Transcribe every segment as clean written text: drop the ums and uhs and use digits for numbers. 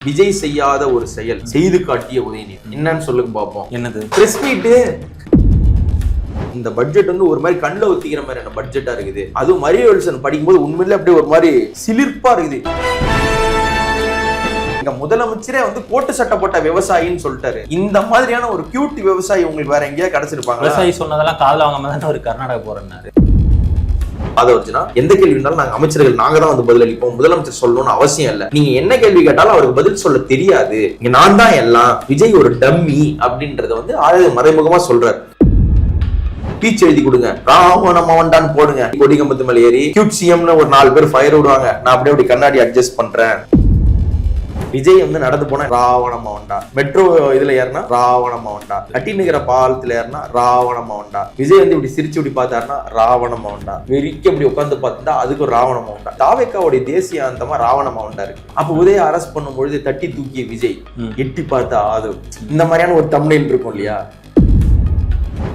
விஜய் செய்யாத ஒரு செயல் செய்து காட்டிய உதயநிதி என்னன்னு சொல்லுங்க பாப்போம். என்னது? Press meet. இந்த பட்ஜெட் வந்து ஒரு மாதிரி கண்ணில் ஒத்திக்கிற மாதிரியான பட்ஜெட்டா இருக்குது. அதுவும் மரிய வில்சன் படிக்கும்போது உண்மையிலே அப்படியே ஒரு மாதிரி சிலிர்ப்பா இருக்குது. எங்க முதலமைச்சரே வந்து கோட்டு சட்டை போட்ட விவசாயின்னு சொல்லிட்டாரு. இந்த மாதிரியான ஒரு கியூட் விவசாயி உங்களுக்கு வேற எங்கேயா கிடைச்சிருப்பாங்க? விவசாயி சொன்னதெல்லாம் காதுல வாங்காம தான் ஒரு கர்நாடகா போறேன்னாரு. அதை வச்சுனா எந்த கேள்வி இருந்தாலும் நாங்க அமைச்சர்கள் நாங்க தான் வந்து பதில் அளிப்போம். முதலமைச்சர் சொல்லணும்னு அவசியம் இல்லை. நீங்க என்ன கேள்வி கேட்டாலும் அவருக்கு பதில் சொல்ல தெரியாது. இங்க நான் தான் எல்லாம், விஜய் ஒரு டம்மி அப்படின்றத வந்து மறைமுகமா சொல்றாரு. பீச் எழுதி கொடுங்க, ராவண மவன்டான்னு போடுங்க, கொடி கம்பத்து மேல ஏறி கியூட் சிஎம்னு ஒரு 4 பேர் ஃபயர் விடுவாங்க, நான் அப்படியே அப்படி கண்ணாடி அட்ஜஸ்ட் பண்றேன். விஜய் வந்து நடந்து போனா ராவணமா உண்டா, மெட்ரோ இதுல ஏறினா ராவணமா உண்டா, கட்டி நிக்கிற பாலத்துல ஏறினா ராவணமா உண்டா, விஜய் வந்து இப்படி சிரிச்சு இப்படி பார்த்தாருன்னா ராவணமா உண்டா, வெறிக்க இப்படி உட்காந்து பார்த்தா அதுக்கு ஒரு ராவணமா உண்டா. தாவேக்காவுடைய தேசிய அந்தமா ராவணமா உண்டா இருக்கு. அப்ப உதய அரெஸ்ட் பண்ணும் பொழுது தட்டி தூக்கிய விஜய், எட்டி பார்த்தா அது இந்த மாதிரியான ஒரு தம்ப்நெயில் இருக்கும் இல்லையா?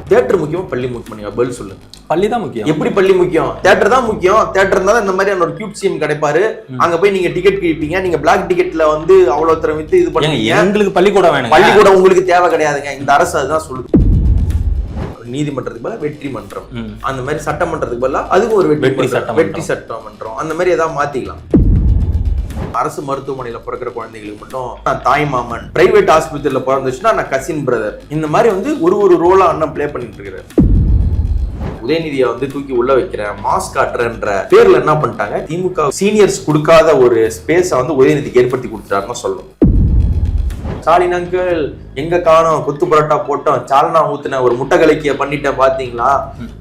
தியேட்டர் முக்கியமா பள்ளி முக்கியமா? பதில் சொல்லுங்க. பள்ளி தான் முக்கியம். எப்படி பள்ளி முக்கியம்? தியேட்டர் தான் முக்கியம். தியேட்டர் இருந்தா இந்த மாதிரியான ஒரு கியூட் சிஎம் கிடைப்பாரு. அங்க போய் நீங்க டிக்கெட் கிழிப்பீங்க. நீங்க பிளாக் டிக்கெட்ல வந்து அவ்வளவு தரம் வித்து இது பண்ணுவீங்க. எங்களுக்கு பள்ளிக்கூடம் வேணும். பள்ளிக்கூடம் உங்களுக்கு தேவை கிடையாதுங்க. இந்த அரசு அதுதான் சொல்லுது. நீதிமன்றத்துக்கு பதிலா வெற்றி மன்றம், அந்த மாதிரி சட்டமன்றத்துக்கு பதிலா அதுக்கு ஒரு வெற்றி சட்டமன்றம், அந்த மாதிரி ஏதாவது மாத்திக்கலாம். அரசு மருத்துவமனையில பிறக்கிற குழந்தைகளுக்கு மட்டும் தாய் மாமன், பிரைவேட் ஆஸ்பத்திரியில பிறந்துச்சுன்னா நான் கசின் பிரதர், இந்த மாதிரி வந்து ஒரு ரோலா அண்ணன் பிளே பண்ணிட்டு இருக்கிறார். உதயநிதியை வந்து தூக்கி உள்ள வைக்கிறேன், மாஸ்க் காட்டுறன்ற பேர்ல என்ன பண்ணிட்டாங்க, திமுக சீனியர்ஸ் கொடுக்காத ஒரு ஸ்பேஸ வந்து உதயநிதிக்கு ஏற்படுத்தி கொடுத்துட்டாருன்னு சொல்லணும். ஸ்டாலின் அங்கிள் எங்க காணோம், கொத்து புரோட்டா போட்டோம், சால்னா ஊத்துன ஒரு முட்டை கலக்கிய பண்ணிட்டேன் பாத்தீங்களா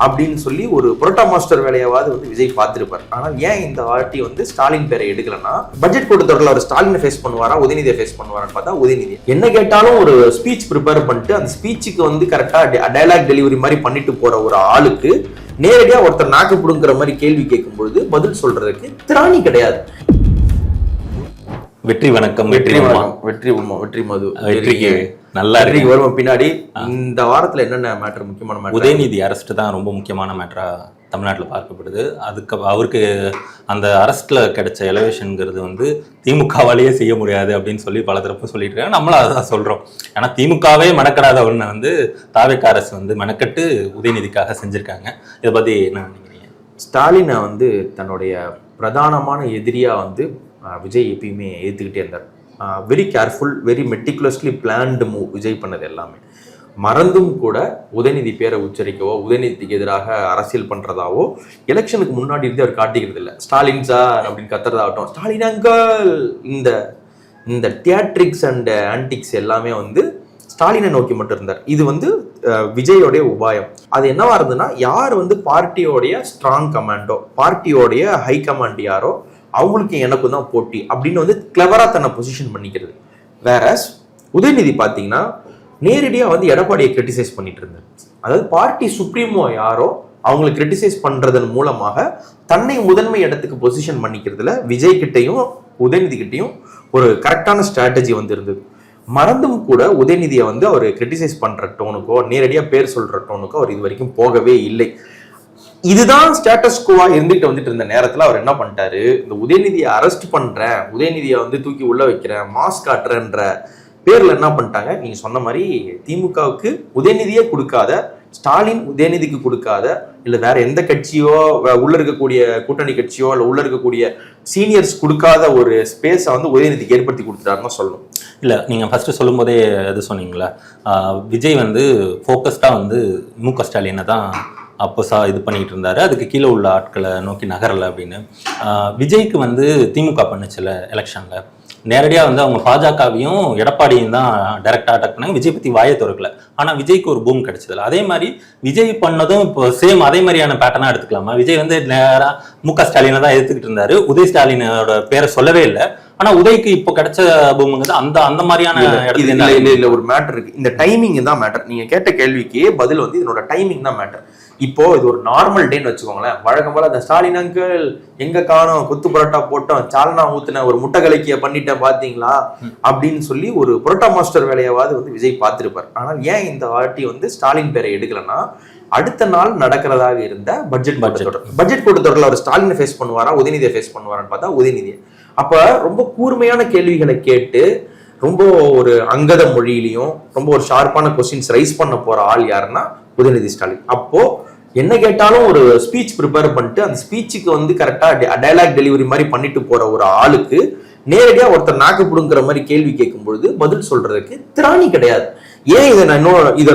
அப்படின்னு சொல்லி ஒரு புரோட்டா மாஸ்டர் வேலையாவது வந்து விஜய் பார்த்திருப்பார். ஆனால் ஏன் இந்த வாட்டி வந்து ஸ்டாலின் பேரை எடுக்கலன்னா, பட்ஜெட் கூட்டத்தொடரில் ஒரு ஸ்டாலினை ஃபேஸ் பண்ணுவாரா உதயநிதியை ஃபேஸ் பண்ணுவாரான்னு பார்த்தா உதயநிதி என்ன கேட்டாலும் ஒரு ஸ்பீச் ப்ரிப்பேர் பண்ணிட்டு அந்த ஸ்பீச்சுக்கு வந்து கரெக்டா டயலாக் டெலிவரி மாதிரி பண்ணிட்டு போற ஒரு ஆளுக்கு நேரடியா ஒருத்தர் நாக்கு புடுங்குற மாதிரி கேள்வி கேட்கும் பொழுது பதில் சொல்றதுக்கு திராணி கிடையாது. வெற்றி வணக்கம், வெற்றி மது, வெற்றிக்கு நல்லா இருக்கு. வருவோம் பின்னாடி. இந்த வாரத்துல என்னென்ன மேட்டர் முக்கியமான மேட்டர்? உதயநிதி அரெஸ்ட் தான் ரொம்ப முக்கியமான மேட்டரா தமிழ்நாட்டில் பார்க்கப்படுது. அதுக்கு அவருக்கு அந்த அரெஸ்ட்ல கிடைச்ச எலவேஷனுங்கிறது வந்து திமுகவாலேயே செய்ய முடியாது அப்படின்னு சொல்லி பல தரப்பு சொல்லிட்டு இருக்காங்க. நம்மளும் அதான் சொல்றோம். ஏன்னா திமுகவே மெனக்கடாத ஒன்று வந்து தாவேக்கா அரசு வந்து மெனக்கட்டு உதயநிதிக்காக செஞ்சிருக்காங்க. இதை பத்தி என்ன நினைக்கிறீங்க? ஸ்டாலினை வந்து தன்னுடைய பிரதானமான எதிரியா வந்து விஜய் எப்பயுமே ஏற்றுக்கிட்டே இருந்தார். Very careful, very meticulously planned move Vijay பண்ணது எல்லாமே. மறந்தும் கூட உதயநிதி பேரை உச்சரிக்கவோ உதயநிதிக்கு எதிராக அரசியல் பண்றதாவோ எலெக்ஷனுக்கு முன்னாடி இருந்து அவர் காட்டிக்கிறது இல்லை. ஸ்டாலின் சார் அப்படின்னு கத்துறதாகட்டும், ஸ்டாலின் அங்கிள், இந்த தியேட்ரிக்ஸ் அண்ட் ஆன்டிக்ஸ் எல்லாமே வந்து ஸ்டாலினை நோக்கி மட்டும் இருந்தார். இது வந்து விஜயோடைய உபாயம். அது என்னவா இருந்ததுன்னா, யார் வந்து பார்ட்டியோடைய ஸ்ட்ராங் கமாண்டோ, பார்ட்டியோடைய ஹை கமாண்ட் யாரோ அவங்களுக்கு எனக்கும் தான் போட்டி அப்படின்னு வந்து கிளவரா தன்னை பொசிஷன் பண்ணிக்கிறது. வேற உதயநிதி பார்த்தீங்கன்னா நேரடியாக வந்து எடப்பாடியை கிரிட்டிசைஸ் பண்ணிட்டு இருந்தார். அதாவது பார்ட்டி சுப்ரீமோ யாரோ அவங்களை கிரிட்டிசைஸ் பண்றதன் மூலமாக தன்னை முதன்மை இடத்துக்கு பொசிஷன் பண்ணிக்கிறதுல விஜய் கிட்டையும் உதயநிதி கிட்டையும் ஒரு கரெக்டான ஸ்ட்ராட்டஜி வந்து இருந்தது. மறந்தும் கூட உதயநிதியை வந்து அவர் கிரிட்டிசைஸ் பண்ற டோனுக்கோ நேரடியாக பேர் சொல்ற டோனுக்கோ அவர் இது வரைக்கும் போகவே இல்லை. இதுதான் ஸ்டேட்டஸ் கோவா இருந்துகிட்டு வந்துட்டு இருந்த நேரத்துல அவர் என்ன பண்ணிட்டாரு, இந்த உதயநிதியை அரெஸ்ட் பண்றேன், உதயநிதியை வந்து தூக்கி உள்ள வைக்கிறேன், மாஸ்க் காட்டுறேன்ற பேர்ல என்ன பண்ணிட்டாங்க, நீங்க சொன்ன மாதிரி திமுகவுக்கு உதயநிதியே கொடுக்காத, ஸ்டாலின் உதயநிதிக்கு கொடுக்காத, இல்ல வேற எந்த கட்சியோ உள்ள இருக்கக்கூடிய கூட்டணி கட்சியோ இல்ல உள்ள இருக்கக்கூடிய சீனியர்ஸ் கொடுக்காத ஒரு ஸ்பேஸை வந்து உதயநிதிக்கு ஏற்படுத்தி கொடுத்துட்டாருன்னு சொல்லணும். இல்லை, நீங்கள் ஃபஸ்ட்டு சொல்லும் போதே இது சொன்னீங்களா, விஜய் வந்து ஃபோக்கஸ்டாக வந்து மு.க. ஸ்டாலினை தான் அப்போ இது பண்ணிட்டு இருந்தாரு, அதுக்கு கீழே உள்ள ஆட்களை நோக்கி நகரலை அப்படின்னு. விஜய்க்கு வந்து திமுக பண்ணுச்சுல எலெக்ஷன்ல, நேரடியாக வந்து அவங்க பாஜகவையும் எடப்பாடியும் தான் டைரக்டாக அட்டாக் பண்ணாங்க. விஜய் பற்றி வாயை திறக்கல. ஆனால் விஜய்க்கு ஒரு பூம் கிடைச்சதில்ல. அதே மாதிரி விஜய் பண்ணதும் இப்போ சேம் அதே மாதிரியான பேட்டர்னாக எடுத்துக்கலாமா? விஜய் வந்து நேராக மு.க. ஸ்டாலினை தான் எடுத்துக்கிட்டு இருந்தாரு, உதய் ஸ்டாலினோட பேரை சொல்லவே இல்லை. ஆனா உதய்க்கு இப்போ கிடைச்ச பூமுங்கிறது அந்த மாதிரியான இல்ல ஒரு மேட்டர் இருக்கு. இந்த டைமிங் தான் மேட்டர். நீங்க கேட்ட கேள்விக்கு பதில் வந்து இதனோட டைமிங் தான் மேட்டர். இப்போ இது ஒரு நார்மல் டேன்னு வச்சுக்கோங்களேன். வழக்கம் போல அந்த ஸ்டாலின் அங்கிள் எங்க காணோம், கொத்து புரோட்டா போட்டோம், சால்னா ஊத்துன ஒரு முட்டை கலக்கிய பண்ணிட்டேன் பாத்தீங்களா அப்படின்னு சொல்லி ஒரு புரோட்டா மாஸ்டர் வேலையாவது வந்து விஜய் பார்த்திருப்பார். ஆனால் ஏன் இந்த வாட்டி வந்து ஸ்டாலின் பேரை எடுக்கலன்னா, அடுத்த நாள் நடக்கிறதாக இருந்த பட்ஜெட் கூட்டத்தொடரில் அவர் ஸ்டாலினை ஃபேஸ் பண்ணுவாரா உதயநிதியை ஃபேஸ் பண்ணுவாரான்னு பார்த்தா உதயநிதியை. அப்ப ரொம்ப கூர்மையான கேள்விகளை கேட்டு ரொம்ப ஒரு அங்கத மொழியிலையும் ரொம்ப ஒரு ஷார்ப்பான கொஸ்டின்ஸ் ரைஸ் பண்ண போற ஆள் யாருன்னா உதயநிதி ஸ்டாலின். அப்போ என்ன கேட்டாலும் ஒரு ஸ்பீச் ப்ரிப்பேர் பண்ணிட்டு அந்த ஸ்பீச்சுக்கு வந்து கரெக்டா டயலாக் டெலிவரி மாதிரி பண்ணிட்டு போற ஒரு ஆளுக்கு நேரடியா ஒருத்தர் நாக்கு புடுங்குற மாதிரி கேள்வி கேட்கும் பொழுது பதில் சொல்றதுக்கு திராணி கிடையாது. ஏன் இதை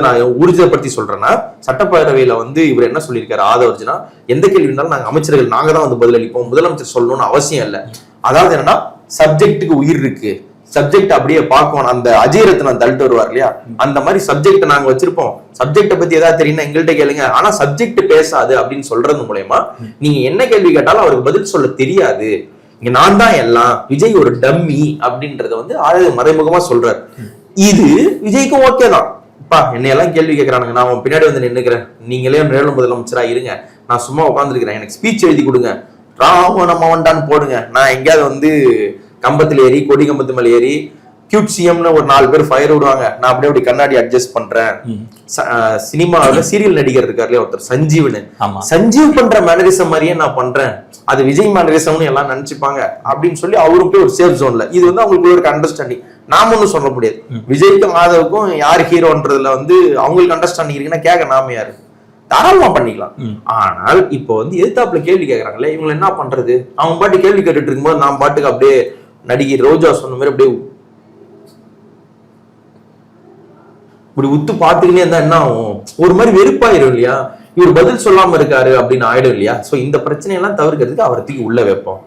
நான் ஊர்ஜிதப்படுத்தி சொல்றேன்னா, சட்டப்பேரவையில வந்து இவர் என்ன சொல்லியிருக்காரு ஆதவர்ஜுனா, எந்த கேள்வி இருந்தாலும் நாங்க அமைச்சர்கள் நாங்க தான் வந்து பதிலளிப்போம், முதலமைச்சர் சொல்லணும்னு அவசியம் இல்லை. அதாவது என்னன்னா சப்ஜெக்டுக்கு உயிர் இருக்கு, சப்ஜெக்ட் அப்படியே பார்க்கணும். அந்த அஜயரத்னம் தள்ளிட்டு வருவார் இல்லையா, அந்த மாதிரி சப்ஜெக்ட் நாங்க வச்சிருப்போம். சப்ஜெக்ட பத்தி ஏதாவது தெரியும்னா எங்கள்கிட்ட கேளுங்க, ஆனா சப்ஜெக்ட் பேசாது அப்படின்னு சொல்றது மூலயமா நீங்க என்ன கேள்வி கேட்டாலும் அவருக்கு பதில் சொல்ல தெரியாது, இங்க நான் தான் எல்லாம், விஜய் ஒரு டம்மி அப்படின்றத வந்து மறைமுகமா சொல்றாரு. இது விஜய்க்கும் ஓகே தான். என்னையெல்லாம் கேள்வி கேட்கறானுங்க, நான் உன் பின்னாடி வந்து நின்னுக்கிறேன், நீங்களே மேலும் முதலமைச்சரா இருங்க, நான் சும்மா உட்காந்துருக்கிறேன், எனக்கு ஸ்பீச் எழுதி கொடுங்க, ராமவன்டான்னு போடுங்க, நான் எங்கேயாவது வந்து கம்பத்துல ஏறி கொடி கம்பத்து மேல ஏறி கியூட் சிஎம்னு ஒரு 4 பேர் ஃபயர் விடுவாங்க, நான் அப்படியே அப்படி கண்ணாடி அட்ஜஸ்ட் பண்றேன். சினிமாவில் சீரியல் நடிகர் இருக்காரு இல்லையா ஒருத்தர் சஞ்சீவ்னு, சஞ்சீவ் பண்ற மேனரிசம் மாதிரியே நான் பண்றேன், அது விஜய் மேனரிசம்னு எல்லாம் நினைச்சுப்பாங்க அப்படின்னு சொல்லி அவரும் போய் ஒரு சேஃப் ஜோன்ல. இது வந்து அவங்களுக்கு ஒரு அண்டர்ஸ்டாண்டிங். நாம ஒன்னும் சொல்ல முடியாது, விஜய்க்கும் ஆதவுக்கும் யார் ஹீரோன்றதுல வந்து அவங்களுக்கு அண்டர்ஸ்டாண்டிங் இருக்குன்னா கேட்க நாம யாரு, தாராளமா பண்ணிக்கலாம். ஆனால் இப்போ வந்து எதிர்த்தாப்புல கேள்வி கேட்கறாங்களே, இவங்க என்ன பண்றது? அவங்க பாட்டு கேள்வி கேட்டுட்டு இருக்கும்போது நான் பாட்டுக்கு அப்படியே நடிகை ரோஜா சொன்ன மாதிரி அப்படியே இப்படி உத்து பாத்துக்கிட்டே இருந்தா என்ன ஆகும்? ஒரு மாதிரி வெறுப்பாயிரும் இல்லையா, இவர் பதில் சொல்லாம இருக்காரு அப்படின்னு ஆயிடும் இல்லையா. சோ இந்த பிரச்சனையெல்லாம் தவிர்க்கிறதுக்கு அவரை தூக்கி உள்ள வைப்போம்.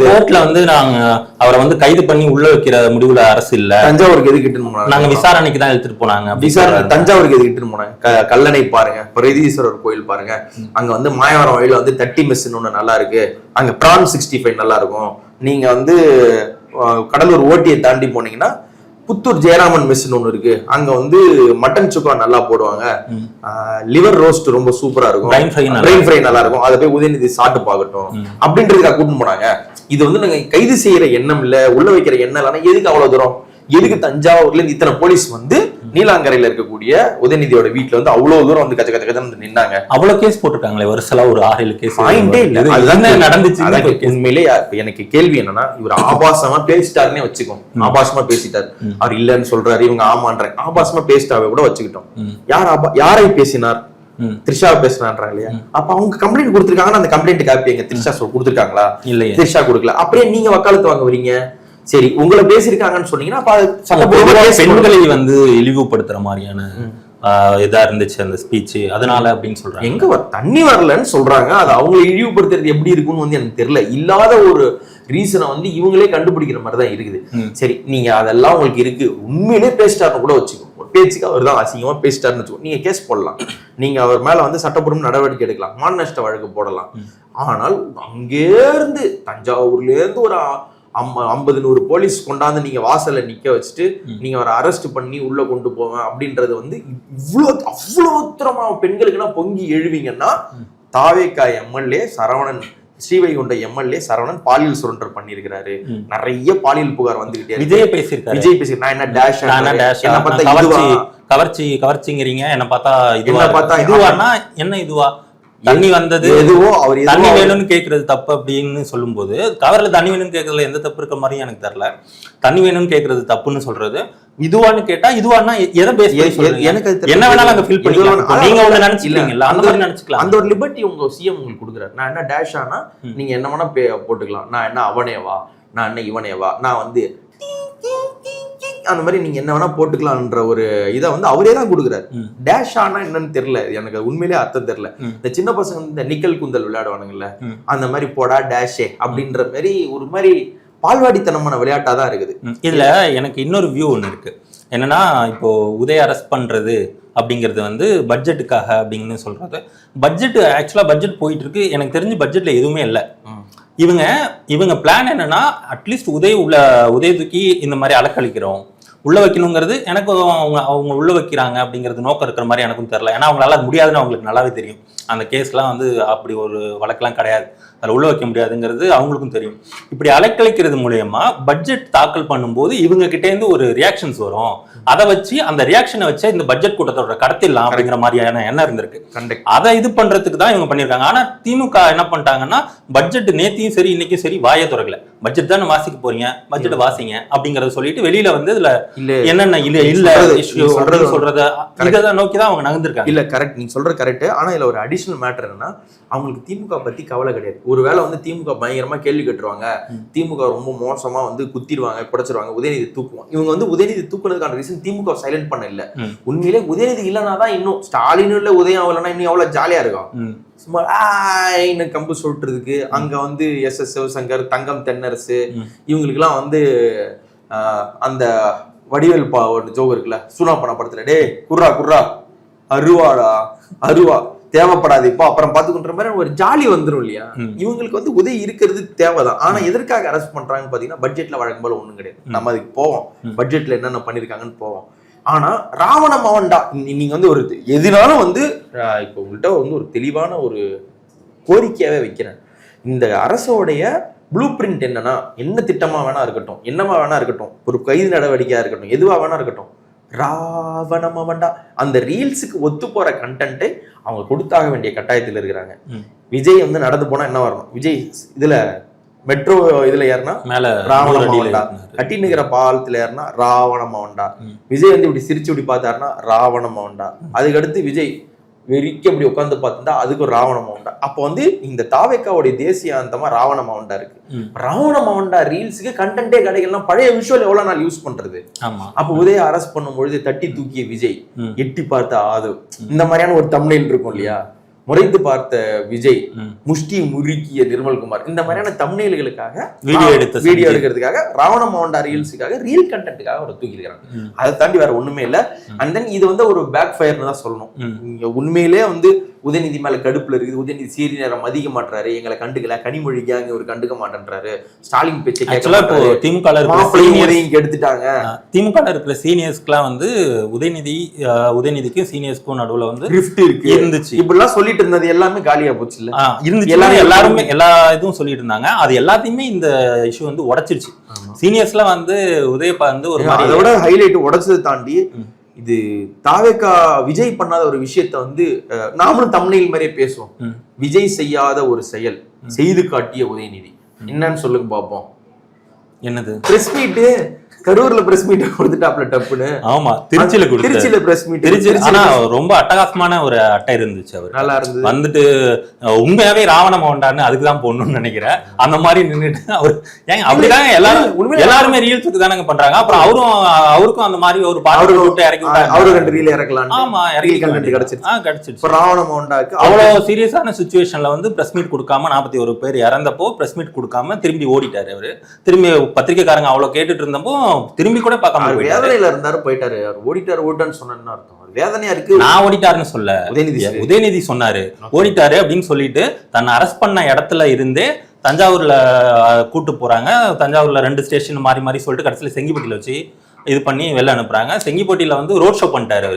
கோர்ட்ல வந்து நாங்க அவரை வந்து கைது பண்ணி உள்ள வைக்கிற முடிவுல அரசு இல்ல. தஞ்சாவூருக்கு எதுக்கிட்டு போனாங்க, நாங்க விசாரணைக்கு தான் எடுத்துட்டு போனாங்க. விசாரணை தஞ்சாவூருக்கு எதுக்கிட்டு போனாங்க, கல்லணை பாருங்க, பிரதீஸ்வரர் கோயில் பாருங்க, அங்க வந்து மாயவரம் வழியில வந்து தட்டி மெஸ்ன்னு ஒண்ணு நல்லா இருக்கு, அங்க பிரான் 65 நல்லா இருக்கும். நீங்க வந்து கடலூர் ஓட்டியை தாண்டி போனீங்கன்னா புத்தூர் ஜெயராமன் மெஸ்ன்னு ஒண்ணு இருக்கு, அங்க வந்து மட்டன் சுக்கா நல்லா போடுவாங்க, லிவர் ரோஸ்ட் ரொம்ப சூப்பரா இருக்கும், பிரெயின் ஃப்ரை நல்லா இருக்கும், அதை போய் உதயநிதி சாப்பிட்டு பார்க்கட்டும் அப்படின்றதுக்காக கூட்டிட்டு போனாங்க. இது வந்து நாங்க கைது செய்யற எண்ணம் இல்ல, உள்ள வைக்கிற எண்ணம் இல்லைன்னா எதுக்கு அவ்வளவு தூரம்? எதுக்கு தஞ்சாவூர்ல இருந்து இத்தனை போலீஸ் வந்து நீலாங்கரையில இருக்கக்கூடிய உதயநிதியோட வீட்டுல வந்து அவ்வளவு தூரம் வந்து கச்ச கச்ச கச்சன்னு நின்னாங்க? அவ்வளவு கேஸ் போட்டுருக்காங்களே, வருஷம் ஒரு 6-7 கேஸ். பாயிண்டே இல்ல, அதுதான் நடந்துச்சு. உண்மையிலே எனக்கு கேள்வி என்னன்னா, இவர் ஆபாசமா பேசிட்டாருன்னே வச்சுக்கோம், ஆபாசமா பேசிட்டாரு, அவர் இல்லன்னு சொல்றாரு, இவங்க ஆமான்ற ஆபாசமா பேசிட்டாவே கூட வச்சுக்கிட்டோம். யாரை பேசினார்? த்ரிஷாவை பேசினான்றாங்க இல்லையா, அப்ப அவங்க கம்ப்ளைண்ட் கொடுத்திருக்காங்கன்னா அந்த கம்ப்ளைண்ட் காப்பி எங்க த்ரிஷா கொடுத்திருக்காங்களா? இல்ல, த்ரிஷா கொடுக்கல. அப்படியே நீங்க வக்காலத்து வாங்க வரீங்க? சரி, உங்களை பேசிருக்காங்கன்னு சொன்னீங்கன்னா பெண்களை வந்து இழிவுபடுத்துற மாதிரியான இதா இருந்துச்சு அந்த ஸ்பீச், அதனால அப்படின்னு சொல்றாங்க. எங்க தண்ணி வரலன்னு சொல்றாங்க, அது அவங்களை இழிவுபடுத்துறது எப்படி இருக்குன்னு வந்து எனக்கு தெரியல. இல்லாத ஒரு ரீசனை வந்து இவங்களே கண்டுபிடிக்கிற மாதிரி தான் இருக்குது. சரி, நீங்க அதெல்லாம் உங்களுக்கு இருக்கு, உண்மையிலே பேசிட்டாருன்னு கூட வச்சுக்கோ, பேச்சுக்கு அவர் தான் அசிங்கமா பேசிட்டாருன்னு வச்சுக்கோ, நீங்க கேஸ் போடலாம், நீங்க அவர் மேல வந்து சட்டப்பூர்வ நடவடிக்கை எடுக்கலாம், மான நஷ்ட வழக்கு போடலாம். ஆனால் அங்கே இருந்து தஞ்சாவூர்ல இருந்து ஒரு 50-100 போலீஸ் கொண்டாந்து நீங்க வாசல்ல நிக்க வச்சுட்டு நீங்க அவரை அரெஸ்ட் பண்ணி உள்ள கொண்டு போவேன் அப்படின்றது வந்து அவ்வளவு உத்தரமா பெண்களுக்குன்னா பொங்கி எழுவீங்கன்னா, தாவேகா எம்எல்ஏ சரவணன், ஸ்ரீவைகுண்ட எம்எல்ஏ சரவணன் பாலியல் சுரண்டல் பண்ணிருக்கிறாரு, நிறைய பாலியல் புகார் வந்துகிட்டே. விஜய் பேசியிருக்காரு, நான் என்ன டேஷ் என்ன பார்த்தா கவர்ச்சிங்கிறீங்க, என்ன பார்த்தா இதுவானா என்ன இதுவா, தண்ணி வந்தது எதுவோ அவர் தண்ணி வேணும்னு கேட்கறது தப்பு அப்படின்னு சொல்லும்போது, கவர்ல தண்ணி வேணும்னு கேட்கறதுல எந்த தப்பு இருக்க மாதிரி எனக்கு தெரியல. தண்ணி வேணும்னு கேட்கறது தப்புன்னு சொல்றது, இதுவான்னு கேட்டா இதுவானா எதை பேஸ் எனக்கு என்ன வேணாலும் அங்க ஃபீல் பண்ணிக்கலாம். நீங்க ஒண்ணு நினைச்சுக்கீங்களா, அந்த மாதிரி நினைச்சுக்கலாம். அந்த ஒரு லிபர்ட்டி உங்க சிஎம் உங்களுக்கு கொடுக்குறாரு. நான் என்ன டேஷ் ஆனா நீங்க என்ன வேணா போட்டுக்கலாம், நான் என்ன அவனேவா, நான் என்ன இவனேவா, நான் வந்து அந்த மாதிரி நீங்க என்ன வேணா போட்டுக்கலாம்ன்ற ஒரு இதை வந்து அவரே தான் கொடுக்குறாரு. டேஷ் ஆனா என்னன்னு தெரியல, எனக்கு உண்மையிலேயே அர்த்தம் தெரியல. இந்த சின்ன பசங்க இந்த நிக்கல் குந்தல் விளையாடுவானுங்கல்ல, அந்த மாதிரி போடா டேஷே அப்படின்ற மாதிரி ஒரு மாதிரி பால்வாடித்தனமான விளையாட்டா தான் இருக்குது. இதுல எனக்கு இன்னொரு வியூ ஒண்ணு இருக்கு, என்னன்னா இப்போ உதய அரெஸ்ட் பண்றது அப்படிங்கிறது வந்து பட்ஜெட்டுக்காக அப்படின்னு சொல்றது. பட்ஜெட் ஆக்சுவலா பட்ஜெட் போயிட்டு இருக்கு, எனக்கு தெரிஞ்சு பட்ஜெட்ல எதுவுமே இல்லை. இவங்க பிளான் என்னன்னா, அட்லீஸ்ட் உதய தூக்கி இந்த மாதிரி அலக்களிக்கிறோம் உள்ள வைக்கணுங்கிறது எனக்கு அவங்க உள்ள வைக்கிறாங்க அப்படிங்கிறது நோக்கம் இருக்கிற மாதிரி எனக்கும் தெரியல. ஏன்னா அவங்களால முடியாதுன்னு அவங்களுக்கு நல்லாவே தெரியும். அந்த கேஸ்லாம் வந்து அப்படி ஒரு வழக்கெல்லாம் கிடையாது, அதில் உள்ள வைக்க முடியாதுங்கிறது அவங்களுக்கும் தெரியும். இப்படி அலைக்கழிக்கிறது மூலயமா பட்ஜெட் தாக்கல் பண்ணும்போது இவங்க கிட்டேருந்து ஒரு ரியாக்ஷன்ஸ் வரும், அதை வச்சு அந்த ரியாக்ஷனை வச்சு இந்த பட்ஜெட் கூட்டத்தோட கடத்திடலாம் அப்படிங்கிற மாதிரியான எண்ணம் இருந்திருக்கு. அதை இது பண்றதுக்கு தான் இவங்க பண்ணியிருக்காங்க. ஆனா திமுக என்ன பண்ணிட்டாங்கன்னா, பட்ஜெட் நேத்தியும் சரி இன்னைக்கும் சரி வாயை திறக்கல. பட்ஜெட் தானே வாசிக்க போறீங்க, பட்ஜெட் வாசிங்க அப்படிங்கறத சொல்லிட்டு வெளியில வந்து இதுல இல்ல என்னென்ன இல்ல இஷ்யூ சொல்றத இதான் நோக்கிதான் அவங்க நகர்ந்துருக்காங்க. இல்ல கரெக்ட், நீங்க சொல்றது கரெக்ட். ஆனா இதுல ஒரு அடிஷனல் மேட்டர் என்னன்னா, அவங்களுக்கு திமுக பத்தி கவலை கிடையாது. ஒருவேளை வந்து திமுக பயங்கரமா கேள்வி கேட்டுருவாங்க, திமுக ரொம்ப மோசமா வந்து குத்திடுவாங்க, புடைச்சிருவாங்க, உதயநிதி தூக்குவாங்க. இவங்க வந்து உதயநிதி தூக்குனதுக்கான ரீசன் திமுக சைலண்ட் பண்ண இல்ல. உண்மையிலே உதயநிதி இல்லைனாதான் இன்னும் ஸ்டாலின் இல்ல உதயம் இல்லைன்னா இன்னும் எவ்வளவு ஜாலியா இருக்கும். சும்மா கம்பு சொல்றதுக்கு அங்க வந்து எஸ் சிவசங்கர், தங்கம் தென்னரசு இவங்களுக்கு எல்லாம் வந்து அந்த வடிவேல் ஒரு ஜோக் இருக்குல்ல சூனா பண படத்துல, டே குர்ரா குர்ரா அருவாடா அருவா தேவைப்படாது இப்போ அப்புறம் பாத்துக்கின்ற மாதிரி ஒரு ஜாலி வந்துடும் இல்லையா. இவங்களுக்கு வந்து உதவி இருக்கிறது தேவைதான். ஆனா எதற்காக அரெஸ்ட் பண்றாங்கன்னு பாத்தீங்கன்னா, பட்ஜெட்ல வழக்கம் போல ஒண்ணும் கிடையாது. நம்ம அதுக்கு போவோம், பட்ஜெட்ல என்னென்ன பண்ணிருக்காங்கன்னு போவோம். ஆனா ராவண மவன்டா நீங்க வந்து ஒரு எதுனாலும் வந்து இப்போ உங்கள்கிட்ட வந்து ஒரு தெளிவான ஒரு கோரிக்கையாவே வைக்கிறேன். இந்த அரசோடைய ப்ளூ பிரிண்ட் என்னன்னா, என்ன திட்டமா வேணா இருக்கட்டும், என்னமா வேணா இருக்கட்டும், ஒரு கைது நடவடிக்கையா இருக்கட்டும், எதுவா வேணா இருக்கட்டும், ராவணமா வேண்டா அந்த ரீல்ஸுக்கு ஒத்து போற கண்டென்ட்டை அவங்க கொடுத்தாக வேண்டிய கட்டாயத்தில் இருக்கிறாங்க. விஜய் வந்து நடந்து போனா என்ன வரணும், விஜய் இதுல மெட்ரோ இதுல ஏறினா மேல ராவணமாவண்டா, கட்டினுக்கிற பாலத்துல ஏறினா ராவணமாவண்டா, விஜய் வந்து இப்படி சிரிச்சு இப்படி பார்த்தாருன்னா ராவணமாவண்டா, அதுக்கடுத்து விஜய் வெறிக்க இப்படி உட்காந்து பார்த்துட்டா அதுக்கு ஒரு ராவணமாவண்டா. அப்போ வந்து இந்த தாவேக்காவுடைய தேசிய அந்தமா ராவணமாவண்டா இருக்கு. ராவணமாவண்டா ரீல்ஸுக்கு கண்டென்ட்டே கிடைக்கலாம். பழைய விஷுவல் எவ்வளவு நாள் யூஸ் பண்றது. அப்ப உதய அரெஸ்ட் பண்ணும்பொழுது தட்டி தூக்கிய விஜய், எட்டி பார்த்த ஆது, இந்த மாதிரியான ஒரு தம்ப்நெயில் இருக்கும் இல்லையா, முறைத்து பார்த்த விஜய், முஷ்டி முறுக்கிய நிர்மல்குமார், இந்த மாதிரியான தம்ப்நெயில்களுக்காக வீடியோ எடுக்கிறதுக்காக ராவண மோண்டா ரீல்ஸுக்காக ரீல் கண்டென்ட்டுக்காக ஒரு தூக்கி இருக்காங்க. அதை தாண்டி வேற ஒண்ணுமே இல்லை. அண்ட் தென் இது வந்து ஒரு பேக் ஃபயர்னு தான் சொல்லணும். இங்க உண்மையிலே வந்து உதயநிதி மேல கடுப்புல இருக்குது. உதயநிதி சீரி நேரம் மதிக்க மாட்டாரு, எங்களை கண்டுக்கல, கனிமொழிக்கு அங்க ஒரு கண்டுக்க மாட்டேன்றாரு, ஸ்டாலின் பேச்சை திமுக எடுத்துட்டாங்க. திமுக இருக்கிற சீனியர்ஸ்க்குலாம் வந்து உதயநிதிக்கும் சீனியர்ஸ்க்கும் நடுவுல வந்து ரிஃப்ட் இருக்கு இருந்துச்சு. இப்படிலாம் சொல்லிட்டு இருந்தது எல்லாமே காலியா போச்சு இல்ல, இருந்துச்சு. எல்லாருமே எல்லா இதுவும் சொல்லிட்டு இருந்தாங்க. அது எல்லாத்தையுமே இந்த இஷ்யூ வந்து உடைச்சிருச்சு. சீனியர்ஸ்ல வந்து உதயப்பா வந்து ஒரு அதோட ஹைலைட் உடைச்சதை தாண்டி இது தாவேக்கா விஜய் பண்ணாத ஒரு விஷயத்த வந்து நாமளும் தம்ப்நெயில் மாதிரியே பேசுவோம். விஜய் செய்யாத ஒரு செயல் செய்து காட்டிய உதயநிதி என்னன்னு சொல்லுங்க பாப்போம். என்னது? பிரஸ் மீட், கரூர்ல பிரஸ் மீட் கொடுத்துட்டாப்ல டப்புன்னு. ஆமா, திருச்சியில பிரஸ் மீட். ஆனா ரொம்ப அட்டகாசமான ஒரு அட்டை இருந்துச்சு. அவர் நல்லா இருந்தது. வந்துட்டு உண்மையாவே ராவண மோண்டான்னு அதுக்குதான் போடணும்னு நினைக்கிறேன். அந்த மாதிரி நின்றுட்டு அவர் ஏங்க அப்படிதான் எல்லாருமே ரீல்ஸுக்கு தானங்க பண்றாங்க. அப்புறம் அவருக்கும் அந்த மாதிரி ஒரு பாட்டு இறக்கி அவரு 2 ரீல் இறக்கலாம். ஆமா, இறக்கி கண்டென்ட் கிடைச்சிருச்சு. ராவண மோண்டாக்கு அவ்வளவு சீரியஸான சிச்சுவேஷன்ல வந்து பிரஸ் மீட் கொடுக்காம 41 பேர் இறந்தப்போ பிரஸ் மீட் கொடுக்காம திரும்பி ஓடிட்டாரு. அவரு திரும்பி பத்திரிகைக்காரங்க அவ்வளவு கேட்டுட்டு இருந்தப்போ திரும்பி கூட பார்க்காம வேதனையில இருந்தாரு, போயிட்டாரு. ஓடிட்டாருன்னு சொன்னா அர்த்தம் வேதனையா இருக்கு. நான் ஓடிட்டாருன்னு சொல்ல, உதயநிதி சொன்னாரு ஓடிட்டாரு அப்படின்னு சொல்லிட்டு தன்னை அரெஸ்ட் பண்ண இடத்துல இருந்தே தஞ்சாவூர்ல கூட்டு போறாங்க. தஞ்சாவூர்ல 2 ஸ்டேஷன் மாறி மாறி சொல்லிட்டு கடைசியில செங்கிப்பட்டியில வச்சு இது பண்ணி வெளில அனுப்புறாங்க. செங்கிப்பட்டியில வந்து ரோட் ஷோ பண்ணிட்டாரு.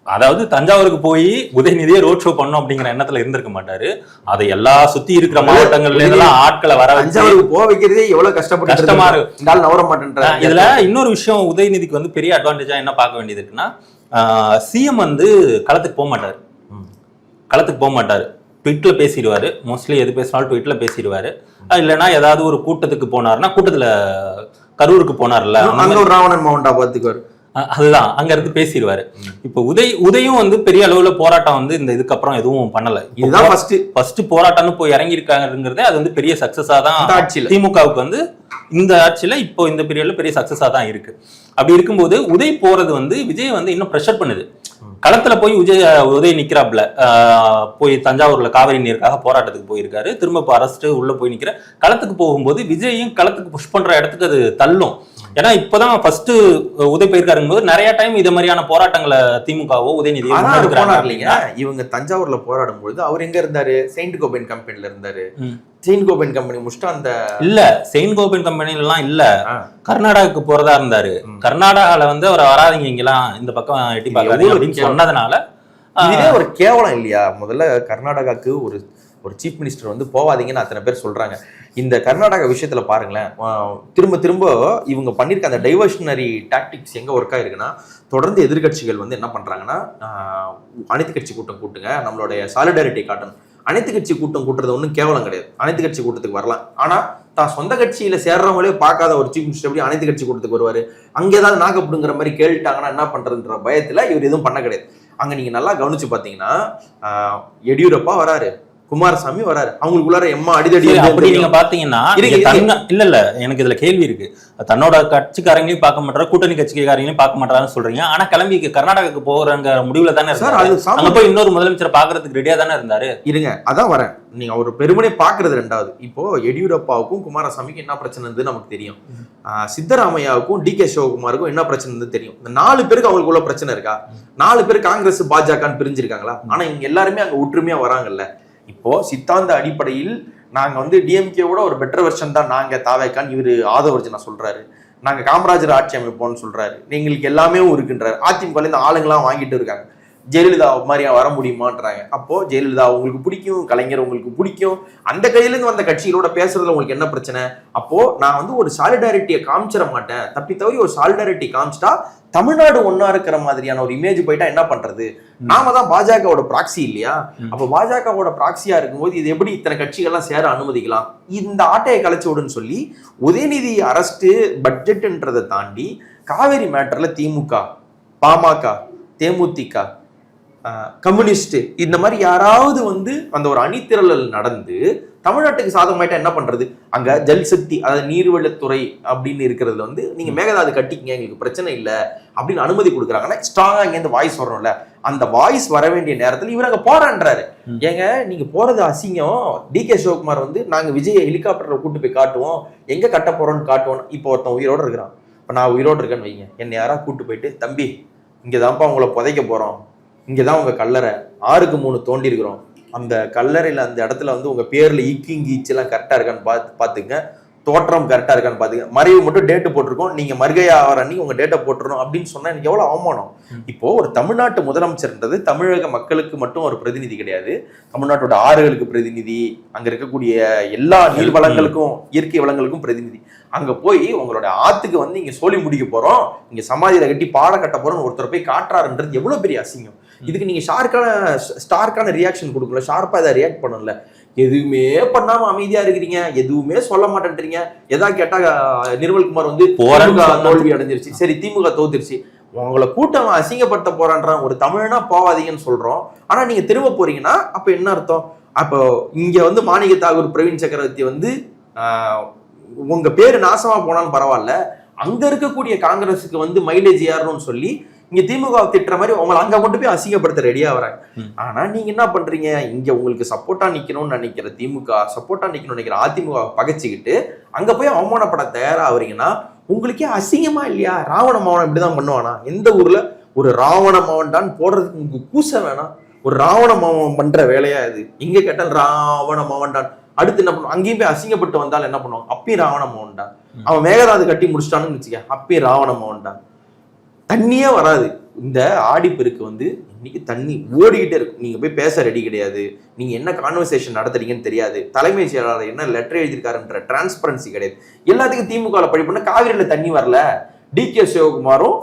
அதாவது தஞ்சாவூருக்கு போய் உதயநிதியை ரோட் ஷோ பண்ணும் அப்படிங்கிற எண்ணத்துல இருந்திருக்க மாட்டாரு. அதை எல்லா சுத்தி இருக்கிற மாவட்டங்கள்ல எல்லாம் ஆட்களை வர தஞ்சாவூருக்கு போக வைக்கிறதே எவ்வளவு கஷ்டமா இருக்கு. நவர மாட்டேன்ற இதுல இன்னொரு விஷயம் உதயநிதிக்கு வந்து பெரிய அட்வான்டேஜா என்ன பார்க்க வேண்டியது இருக்குன்னா, சிஎம் வந்து களத்துக்கு போக மாட்டாரு. ட்விட்ல பேசிடுவாரு. மோஸ்ட்லி எது பேசினாலும் ட்விட்ல பேசிடுவாரு. இல்லைன்னா ஏதாவது ஒரு கூட்டத்துக்கு போனாருன்னா, கூட்டத்துல கரூருக்கு போனார்ல, அங்க ஒரு ராவணன் மவுண்டா பாத்துக்குவாரு. அதுதான் அங்க இருந்து பேசிடுவாரு. இப்ப உதயும் வந்து பெரிய அளவுல போராட்டம் வந்து இந்த இதுக்கப்புறம் எதுவும் பண்ணல. இதுதான் ஃபர்ஸ்ட் போராட்டம்னு போய் இறங்கி இருக்காங்கிறதே அது வந்து பெரிய சக்சஸா தான் திமுகவுக்கு வந்து இந்த ஆட்சியில இப்போ இந்த பீரியட்ல பெரிய சக்சஸா தான் இருக்கு. அப்படி இருக்கும்போது உதய் போறது வந்து விஜய் வந்து இன்னும் ப்ரெஷர் பண்ணுது. களத்துல போய் உதய் நிக்கிறாப்ல, போய் தஞ்சாவூர்ல காவிரி நீருக்காக போராட்டத்துக்கு போயிருக்காரு. திரும்ப அரெஸ்ட் உள்ள போய் நிக்கிற களத்துக்கு போகும்போது விஜயும் களத்துக்கு புஷ் பண்ற இடத்துக்கு அது தள்ளும். ஏன்னா இப்பதான் ஃபர்ஸ்ட் உதய் போயிருக்காருங்க போது நிறைய டைம் இதே மாதிரியான போராட்டங்களை திமுகவோ உதயநிதியோ இல்லைங்க. இவங்க தஞ்சாவூர்ல போராடும் பொழுது அவர் எங்க இருந்தாரு? செயின்ட் கோபைன் கம்பெனில இருந்தாரு. செயின்ட் கோபைன் கம்பெனி முடிச்சுட்டு அந்த இல்ல செயின்ட் கோபைன் கம்பெனில எல்லாம் இல்ல, கர்நாடகாவுக்கு போறதா இருந்தாரு. கர்நாடகால வந்து அவர் வராதிங்க இங்கெல்லாம் இந்த பக்கம் எட்டி பார்க்காதீங்க அப்படின்னு சொன்னதுனால இதுவே ஒரு கேவலம் இல்லையா? முதல்ல கர்நாடகாவுக்கு ஒரு சீஃப் மினிஸ்டர் வந்து போவாதீங்கன்னு அத்தனை பேர் சொல்றாங்க. இந்த கர்நாடகா விஷயத்துல பாருங்களேன், திரும்ப திரும்ப இவங்க பண்ணிருக்க அந்த டைவர்ஷனரி டாக்டிக்ஸ் எங்க ஒர்க் ஆயிருக்குன்னா, தொடர்ந்து எதிர்கட்சிகள் வந்து என்ன பண்றாங்கன்னா, அனைத்து கட்சி கூட்டம் கூட்டுங்க, நம்மளுடைய சாலிடாரிட்டி காட்டணும். அனைத்து கட்சி கூட்டம் கூட்டுறது ஒன்றும் கேவலம் கிடையாது. அனைத்து கட்சி கூட்டத்துக்கு வரலாம். ஆனா தான் சொந்த கட்சியில சேர்றவங்களே பார்க்காத ஒரு சீஃப் மினிஸ்டர் எப்படி அனைத்து கட்சி கூட்டத்துக்கு வருவாரு? அங்க ஏதாவது நாக்கப்படுங்கிற மாதிரி கேட்டுட்டாங்கன்னா என்ன பண்றதுன்ற பயத்துல இவர் எதுவும் பண்ண கிடையாது. அங்க நீங்க நல்லா கவனிச்சு பாத்தீங்கன்னா எடியூரப்பா வராரு, குமாரசாமி வராரு, அவங்களுக்குள்ளார எம்மா அடிதடி. அப்படி நீங்க பாத்தீங்கன்னா இல்ல எனக்கு இதுல கேள்வி இருக்கு. தன்னோட கட்சிக்காரங்களையும் பார்க்க மாட்டாரு, கூட்டணி கட்சிக்காரங்களையும் பார்க்க மாட்டாருன்னு சொல்றீங்க. ஆனா கிளம்பி கர்நாடகாவுக்கு போறங்க முடிவுல தானே இருந்தாரு. அங்க போய் இன்னொரு முதலமைச்சரை பாக்குறதுக்கு ரெடியா தானே இருந்தாரு. இருங்க, அதான் வரேன். நீங்க ஒரு பெருமனை பாக்குறது ரெண்டாவது. இப்போ எடியூரப்பாவுக்கும் குமாரசாமிக்கும் என்ன பிரச்சனை இருந்து நமக்கு தெரியும். சித்தராமையாவுக்கும் DK சிவகுமாருக்கும் என்ன பிரச்சனை இருந்து தெரியும். இந்த 4 பேருக்கு அவங்களுக்குள்ள பிரச்சனை இருக்கா? 4 பேர் காங்கிரஸ் பாஜகன்னு பிரிஞ்சிருக்காங்களா? ஆனா இவங்க எல்லாருமே அங்க ஒற்றுமையா வராங்கல்ல. இப்போ சித்தாந்த அடிப்படையில் நாங்க வந்து டிஎம்கேவோட ஒரு பெட்டர் வெர்ஷன் தான் நாங்க தாவேக்கான்னு இவரு ஆதவர்ஜனா சொல்றாரு. நாங்க காமராஜர் ஆட்சி அமைப்போம்னு சொல்றாரு. எங்களுக்கு எல்லாமே இருக்குன்றாரு. அதிமுக இந்த ஆளுங்கெல்லாம் வாங்கிட்டு இருக்காங்க. ஜெயலலிதா மாதிரியா வர முடியுமான்றாங்க. அப்போ ஜெயலலிதா உங்களுக்கு பிடிக்கும், கலைஞர் உங்களுக்கு பிடிக்கும், அந்த கையிலேருந்து வந்த கட்சிகளோட பேசுறதுல உங்களுக்கு என்ன பிரச்சனை? அப்போ நான் வந்து ஒரு சாலிடாரிட்டியை காமிச்சிட மாட்டேன். தப்பி தவறி ஒரு சாலிடாரிட்டி காமிச்சிட்டா தமிழ்நாடு ஒன்னா இருக்கிற மாதிரியான ஒரு இமேஜ் போயிட்டா என்ன பண்றது? நாம தான் பாஜகவோட ப்ராக்சி இல்லையா? அப்போ பாஜகவோட ப்ராக்சியா இருக்கும்போது இது எப்படி இத்தனை கட்சிகள்லாம் சேர அனுமதிக்கலாம்? இந்த ஆட்டையை கலைச்சு விடுன்னு சொல்லி உதயநிதி அரஸ்ட் பட்ஜெட்ன்றதை தாண்டி காவேரி மேட்டர்ல திமுக, பாமக, தேமுதிக, கம்யூனிஸ்ட் இந்த மாதிரி யாராவது வந்து அந்த ஒரு அணிதிரளல் நடந்து தமிழ்நாட்டுக்கு சாதகமாயிட்டா என்ன பண்றது? அங்க ஜல்சக்தி, அதாவது நீர்வளத்துறை அப்படின்னு இருக்கிறதுல வந்து நீங்க மேகதாது கட்டிக்கங்க, எங்களுக்கு பிரச்சனை இல்லை அப்படின்னு அனுமதி கொடுக்குறாங்கன்னா ஸ்ட்ராங்கா இங்க இருந்து வாய்ஸ் வரணும்ல. அந்த வாய்ஸ் வர வேண்டிய நேரத்தில் இவர் அங்க போறான்றாரு. ஏங்க நீங்க போறது அசிங்கம். DK சிவகுமார் வந்து நாங்க விஜயை ஹெலிகாப்டர்ல கூட்டு போய் காட்டுவோம், எங்க கட்ட போறோம்னு காட்டுவோம். இப்போ ஒருத்தன் உயிரோட இருக்கிறான். இப்ப நான் உயிரோடு இருக்கேன்னு வைங்க, என்னை யாரா கூட்டு போயிட்டு தம்பி இங்கதான்ப்பா உங்களை புதைக்க போறோம், இங்கதான் உங்க கல்லறை, 6க்கு 3 தோண்டி இருக்கிறோம், அந்த கல்லறையில அந்த இடத்துல வந்து உங்க பேர்ல ஈச்சு எல்லாம் கரெக்டா இருக்கான்னு பாத்துங்க, தோற்றம் கரெக்டா இருக்கான்னு பாத்துங்க, மறைவு மட்டும் டேட்டு போட்டிருக்கோம், நீங்க மறுகையா ஆகிற அன்னைக்கு உங்க டேட்டை போட்டுருணும் அப்படின்னு சொன்னா எனக்கு எவ்வளவு அவமானம். இப்போ ஒரு தமிழ்நாட்டு முதலமைச்சர்ன்றது தமிழக மக்களுக்கு மட்டும் ஒரு பிரதிநிதி கிடையாது, தமிழ்நாட்டோட ஆறுகளுக்கு பிரதிநிதி, அங்க இருக்கக்கூடிய எல்லா நீர் வளங்களுக்கும் இயற்கை வளங்களுக்கும் பிரதிநிதி. அங்க போய் உங்களோட ஆத்துக்கு வந்து இங்க சோழி முடிக்க போறோம், இங்க சமாதியில கட்டி பாடம் கட்ட போறோம் ஒருத்தர் போய் காட்டுறாருன்றது எவ்வளவு பெரிய அசிங்கம். இதுக்கு நீங்க ஸ்டார்க்கான ரியாக்ஷன் கொடுக்கல, ஷார்ப்பா இதை ரியாக்ட் பண்ணல. எதுவுமே பண்ணாம அமைதியா இருக்கிறீங்க, எதுவுமே சொல்ல மாட்டேன்றீங்க. எதா கேட்டா நிர்மல்குமார் வந்து தோல்வி அடைஞ்சிருச்சு, சரி திமுக தோத்துருச்சு, உங்களை கூட்டம் அசிங்கப்படுத்த போறான்றான். ஒரு தமிழனா போவாதீங்கன்னு சொல்றோம், ஆனா நீங்க திரும்ப போறீங்கன்னா அப்ப என்ன அர்த்தம்? அப்போ இங்க வந்து மாணிக்க தாகூர், பிரவீன் சக்கரவர்த்தி வந்து உங்க பேரு நாசமா போனாலும் பரவாயில்ல, அங்க இருக்கக்கூடிய காங்கிரஸுக்கு வந்து மைலேஜ் ஏறணும்னு சொல்லி இங்க திமுக திட்டுற மாதிரி உங்களை அங்க கொண்டு போய் அசிங்கப்படுத்த ரெடியா வராங்க. ஆனா நீங்க என்ன பண்றீங்க? இங்க உங்களுக்கு சப்போர்ட்டா நிக்கணும்னு நினைக்கிற திமுக, சப்போர்ட்டா நிக்கணும்னு நினைக்கிற அதிமுக பகைச்சுக்கிட்டு அங்க போய் அவமானப்பட தயாராகிறீங்கன்னா உங்களுக்கே அசிங்கமா இல்லையா? ராவண மாவன் இப்படிதான் பண்ணுவானா? எந்த ஊர்ல ஒரு ராவண மாவன்டான்னு போடுறதுக்கு உங்களுக்கு கூச வேணாம். ஒரு ராவண மாவன் பண்ற வேலையா இது? இங்க கேட்டால் ராவண மாவன்டான், அடுத்து என்ன பண்ணுவோம்? அங்கேயும் போய் அசிங்கப்பட்டு வந்தாலும் என்ன பண்ணுவாங்க? அப்பயும் ராவண மாவன்டான். அவன் மேகதாது கட்டி முடிச்சிட்டான்னு வச்சுக்க, அப்பயும் ராவண மாவன்டான். தண்ணியே வராது. இந்த ஆடிப்பெருக்கு வந்து இன்னைக்கு தண்ணி ஓடிக்கிட்டே இருக்கும். நீங்க போய் பேச ரெடி கிடையாது, நீங்க என்ன கான்வர்சேஷன் நடத்துறீங்கன்னு தெரியாது, தலைமைச் செயலாளர் என்ன லெட்டர் எழுதியிருக்காருன்ற டிரான்ஸ்பரன்சி கிடையாது. எல்லாத்துக்கும் திமுக பழி பண்ண காவிரியில தண்ணி வரல, DK சிவகுமாரும்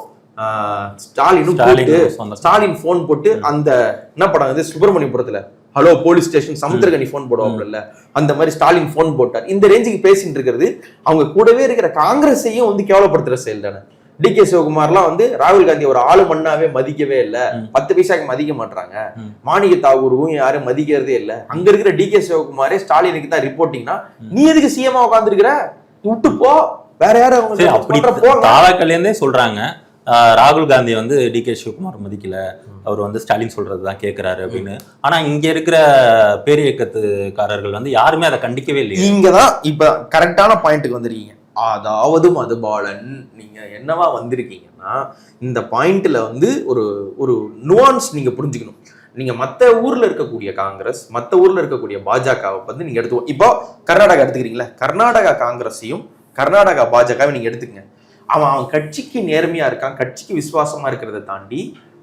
ஸ்டாலின் போன் போட்டு அந்த என்ன படம் வந்து சுப்பிரமணியபுரத்துல hello police station Samuthirakani phone போடுவாங்கல்ல, அந்த மாதிரி ஸ்டாலின் போன் போட்டார். இந்த ரேஞ்சுக்கு பேசிட்டு இருக்கிறது அவங்க கூடவே இருக்கிற காங்கிரஸையும் வந்து கேவலப்படுத்துற செயல் தானே. DK சிவகுமார்லாம் வந்து ராகுல் காந்தி ஒரு ஆளு மண்ணாவே மதிக்கவே இல்ல, 10 பைசாக்கு மதிக்க மாட்டாங்க. மாணிக்க தாகூரும் யாரும் மதிக்கிறதே இல்ல. அங்க இருக்கிற DK சிவகுமாரே ஸ்டாலினுக்கு தான் ரிப்போர்ட்டிங்னா நீ எதுக்கு சிஎம்மா உட்காந்துருக்கிற, விட்டு போ, வேற யாரும் சொல்றாங்க. ராகுல் காந்தி வந்து DK சிவகுமார் மதிக்கல, அவர் வந்து ஸ்டாலின் சொல்றதுதான் கேட்கிறாரு அப்படின்னு. ஆனா இங்க இருக்கிற பேரியக்கத்துக்காரர்கள் வந்து யாருமே அதை கண்டிக்கவே இல்லை. இங்கதான் இப்ப கரெக்டான பாயிண்ட்டுக்கு வந்துருக்கீங்க. அதாவது மதுபாலன், நீங்க என்னவா வந்திருக்கீங்கன்னா இந்த பாயிண்ட்ல வந்து ஒரு நுவான்ஸ் நீங்க புரிஞ்சுக்கணும். நீங்க மற்ற ஊர்ல இருக்கக்கூடிய காங்கிரஸ், மற்ற ஊர்ல இருக்கக்கூடிய பாஜகவை வந்து நீங்க எடுத்துக்கோ. இப்போ கர்நாடகா எடுத்துக்கிறீங்களா, கர்நாடகா காங்கிரஸையும் கர்நாடகா பாஜகவை நீங்க எடுத்துக்கங்க. அவன் கட்சிக்கு நேர்மையா இருக்கான், கட்சிக்கு விசுவாசமா இருக்கிறத தாண்டி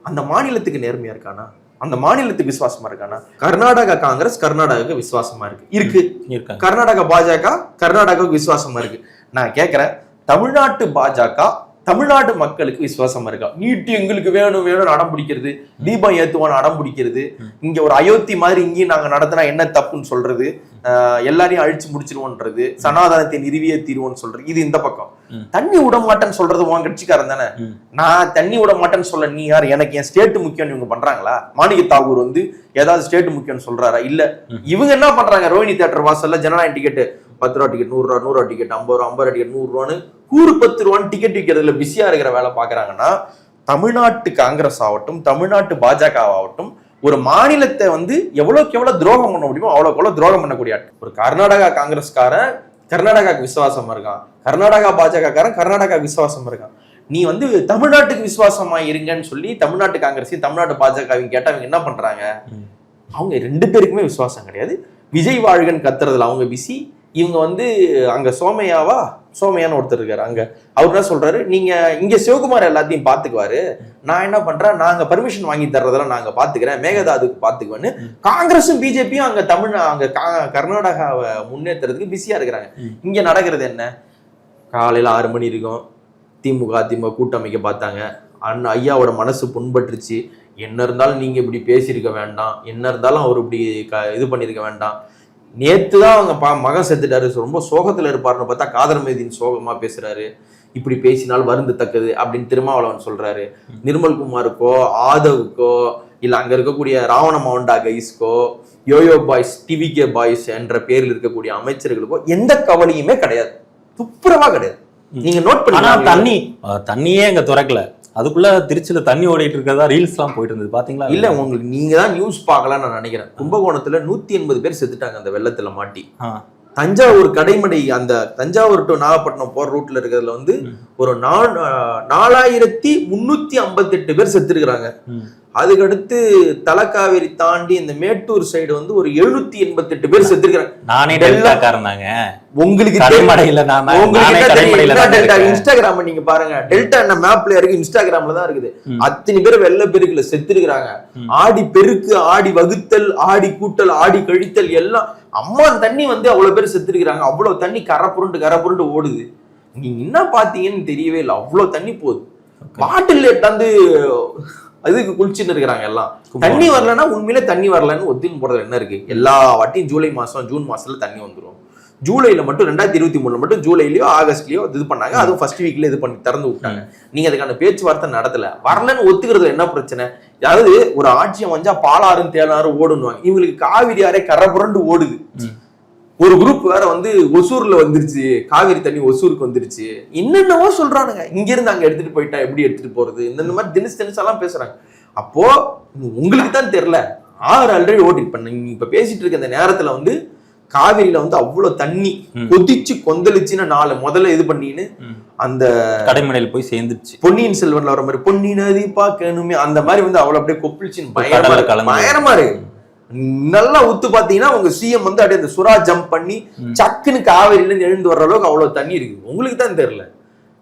அந்த மாநிலத்துக்கு நேர்மையா இருக்கானா, அந்த மாநிலத்துக்கு விசுவாசமா இருக்கானா? கர்நாடகா காங்கிரஸ் கர்நாடகாவுக்கு விசுவாசமா இருக்கு, கர்நாடகா பாஜக கர்நாடகாவுக்கு விசுவாசமா இருக்கு. நான் கேட்கிறேன், தமிழ்நாட்டு பாஜக தமிழ்நாடு மக்களுக்கு விசுவாசமா இருக்கா? நீட்டு எங்களுக்கு வேணும் வேணும்னு அடம் பிடிக்கிறது, தீபம் ஏத்துவான்னு அடம் பிடிக்கிறது, இங்க ஒரு அயோத்தி மாதிரி இங்கேயும் நாங்க நடத்தினா என்ன தப்புன்னு சொல்றது, எல்லாரையும் அழிச்சு முடிச்சிருவோன்றது, சனாதனத்தை நிறுவியே தீர்வோன்னு சொல்றது, இது இந்த பக்கம். தண்ணி விட மாட்டேன்னு சொல்றது உன் கட்சிக்காரன் தானே. நான் தண்ணி விட மாட்டேன்னு சொல்ல நீ யார்? எனக்கு என் ஸ்டேட் முக்கியம் இவங்க பண்றாங்களா? மாணிக்க தாகூர் வந்து ஏதாவது ஸ்டேட் முக்கியம்னு சொல்றாரா? இல்ல. இவங்க என்ன பண்றாங்க? ரோஹிணி தியேட்டர் வாசல்ல ஜனநாயக டிக்கெட் 10 ரூபா டிக்கெட், 100 ரூபா, 100 ரூபா டிக்கெட், 50 ரூபா, 50 ரூபா டிக்கெட், 100 ரூபான்னு கூறு 10 ரூபான்னு டிக்கெட் விற்கிறதுல பிஸியா இருக்கிற வேலை பாக்குறாங்கன்னா, தமிழ்நாட்டு காங்கிரஸ் ஆகட்டும், தமிழ்நாட்டு பாஜக ஆகட்டும், ஒரு மாநிலத்தை வந்து எவ்வளவுக்கு எவ்வளவு துரோகம் பண்ண முடியுமோ அவ்வளவுக்கு எவ்வளவு துரோகம் பண்ணக்கூடிய ஒரு கர்நாடகா காங்கிரஸ்காரன் கர்நாடகாக்கு விசுவாசமா இருக்கான், கர்நாடகா பாஜக காரன் கர்நாடகா விசுவாசமா இருக்கான். நீ வந்து தமிழ்நாட்டுக்கு விசுவாசமா இருங்கன்னு சொல்லி தமிழ்நாட்டு காங்கிரஸையும் தமிழ்நாட்டு பாஜகவையும் கேட்டா அவங்க என்ன பண்றாங்க? அவங்க 2 பேருக்குமே விசுவாசம் கிடையாது. விஜய் வாழ்கன் கத்துறதுல அவங்க பிஸி. இவங்க வந்து அங்க சோமையான்னு ஒருத்தர் இருக்காரு அங்க, அவர் என்ன சொல்றாரு, நீங்க இங்க சிவகுமார் எல்லாத்தையும் பாத்துக்குவாரு, நான் என்ன பண்றேன், நாங்க பர்மிஷன் வாங்கி தர்றதெல்லாம் நாங்க பாத்துக்கிறேன், மேகதாதுக்கு பாத்துக்குவேன்னு காங்கிரஸும் பிஜேபியும் அங்க கர்நாடகாவை முன்னேற்றுறதுக்கு பிஸியா இருக்கிறாங்க. இங்க நடக்கிறது என்ன? காலையில 6 மணி இருக்கும், திமுக கூட்டமைக்க பார்த்தாங்க, ஐயாவோட மனசு புண்பட்டுருச்சு, என்ன இருந்தாலும் நீங்க இப்படி பேசியிருக்க வேண்டாம், என்ன இருந்தாலும் அவர் இப்படி இது பண்ணிருக்க வேண்டாம். நேத்துதான் அவங்க மகன் செத்துட்டாரு, ரொம்ப சோகத்துல இருப்பாருன்னு பார்த்தா காதர் மைதீன் சோகமா பேசுறாரு, இப்படி பேசினால் வருந்தத்தக்கது அப்படின்னு திருமாவளவன் சொல்றாரு. நிர்மல்குமாருக்கோ ஆதவுக்கோ இல்ல அங்க இருக்கக்கூடிய ராவண மவுண்டா கைஸ்கோ யோயோ பாய்ஸ் டிவிகே பாய்ஸ் என்ற பேரில் இருக்கக்கூடிய அமைச்சர்களுக்கோ எந்த கவலையுமே கிடையாது, துப்புரவா கிடையாது. நீங்க நோட் பண்ணி தண்ணியே அங்க திறக்கல, அதுக்குள்ள திருச்சியில தண்ணி ஓடிட்டு இருக்கதா ரீல்ஸ் எல்லாம் போயிட்டு இருந்தது பாத்தீங்களா? இல்ல, உங்களுக்கு நீங்க தான் நியூஸ் பார்க்கலாம்னு நான் நினைக்கிறேன். கும்பகோணத்துல 180 பேர் செத்துட்டாங்க அந்த வெள்ளத்துல மாட்டி. தஞ்சாவூர் கடைமடை அந்த தஞ்சாவூர் டு நாகப்பட்டினம் போற ரூட்ல இருக்கிறதுல வந்து ஒரு 4358 பேர் செத்து இருக்கிறாங்க. அதுக்கடுத்து தலக்காவேரி தாண்டி இந்த மேட்டூர் சைடு வந்து ஒரு 788 பேர் செத்துருக்காங்க. நானே டெல்டாக்காரனாங்க. உங்களுக்கு இன்ஸ்டாகிராம் நீங்க பாருங்க, டெல்டா என்ன மேப்ல இருக்கு, இன்ஸ்டாகிராம்ல தான் இருக்குது. அத்தனை பேர் வெள்ள பெருக்குல செத்துருக்காங்க. ஆடி பெருக்கு, ஆடி வகுத்தல், ஆடி கூட்டல், ஆடி கழித்தல் எல்லாம் அம்மா தண்ணி வந்து அவ்வளவு பேர் செத்துருக்காங்க. அவ்வளவு தண்ணி கரை புரண்டு ஓடுது. நீங்க என்ன பாத்தீங்கன்னு தெரியவே இல்லை, அவ்வளவு தண்ணி போகுது. பாட்டில் எட்டாந்து அதுக்கு குளிச்சுட்டு இருக்கிறாங்க எல்லாம். தண்ணி வரலன்னா உண்மையிலே தண்ணி வரலன்னு ஒத்துன்னு போறது என்ன இருக்கு? எல்லா வாட்டியும் ஜூன் மாசத்துல தண்ணி வந்துடும். ஜூலைல மட்டும் 2023 மட்டும் ஜூலைலயோ ஆகஸ்ட்லயோ இது பண்ணாங்க, அதுவும் ஃபர்ஸ்ட் வீக்ல இது பண்ணி திறந்து விட்டாங்க. நீங்க அதுக்கான பேச்சுவார்த்தை நடத்தல. வரலன்னு ஒத்துக்கிறது என்ன பிரச்சனை? அதாவது ஒரு ஆட்சியம் வந்தா பாலாறும் தேனாரும் ஓடுனுவாங்க, இவங்களுக்கு காவிரி ஆறே கரை புரண்டு ஓடுது. ஒரு குரூப் வேற வந்து ஒசூர்ல வந்துருச்சு, காவிரி தண்ணி ஒசூருக்கு வந்துருச்சு, என்னென்னவோ சொல்றானுங்க. இங்க இருந்து அங்க எடுத்துட்டு போயிட்டா எப்படி எடுத்துட்டு போறது, இந்த மாதிரி தினசெல்லாம் பேசுறாங்க. அப்போ உங்களுக்கு தான் தெரியல, ஆல்ரெடி ஓடிட் பண்ண. நீங்க இப்ப பேசிட்டு இருக்க இந்த நேரத்துல வந்து காவிரியில வந்து அவ்வளவு தண்ணி கொதிச்சு கொந்தளிச்சுன்னு 4 முதல்ல இது பண்ணின்னு அந்த கடைமடையில் போய் சேர்ந்துச்சு. பொன்னியின் செல்வன்ல வர மாதிரி பொன்னி நதி பார்க்கணுமே அந்த மாதிரி வந்து அவ்வளவு அப்படியே கொப்பிளிச்சுன்னு பயங்கரமா இருக்கு. நல்லா உத்து பாத்தீங்கன்னா உங்க சிஎம் வந்து அப்படியே அந்த சுறா ஜம்ப் பண்ணி சக்குன்னு காவிரியில இருந்து எழுந்து வர்ற அளவுக்கு அவ்வளவு தண்ணி இருக்கு. உங்களுக்கு தான் தெரியல.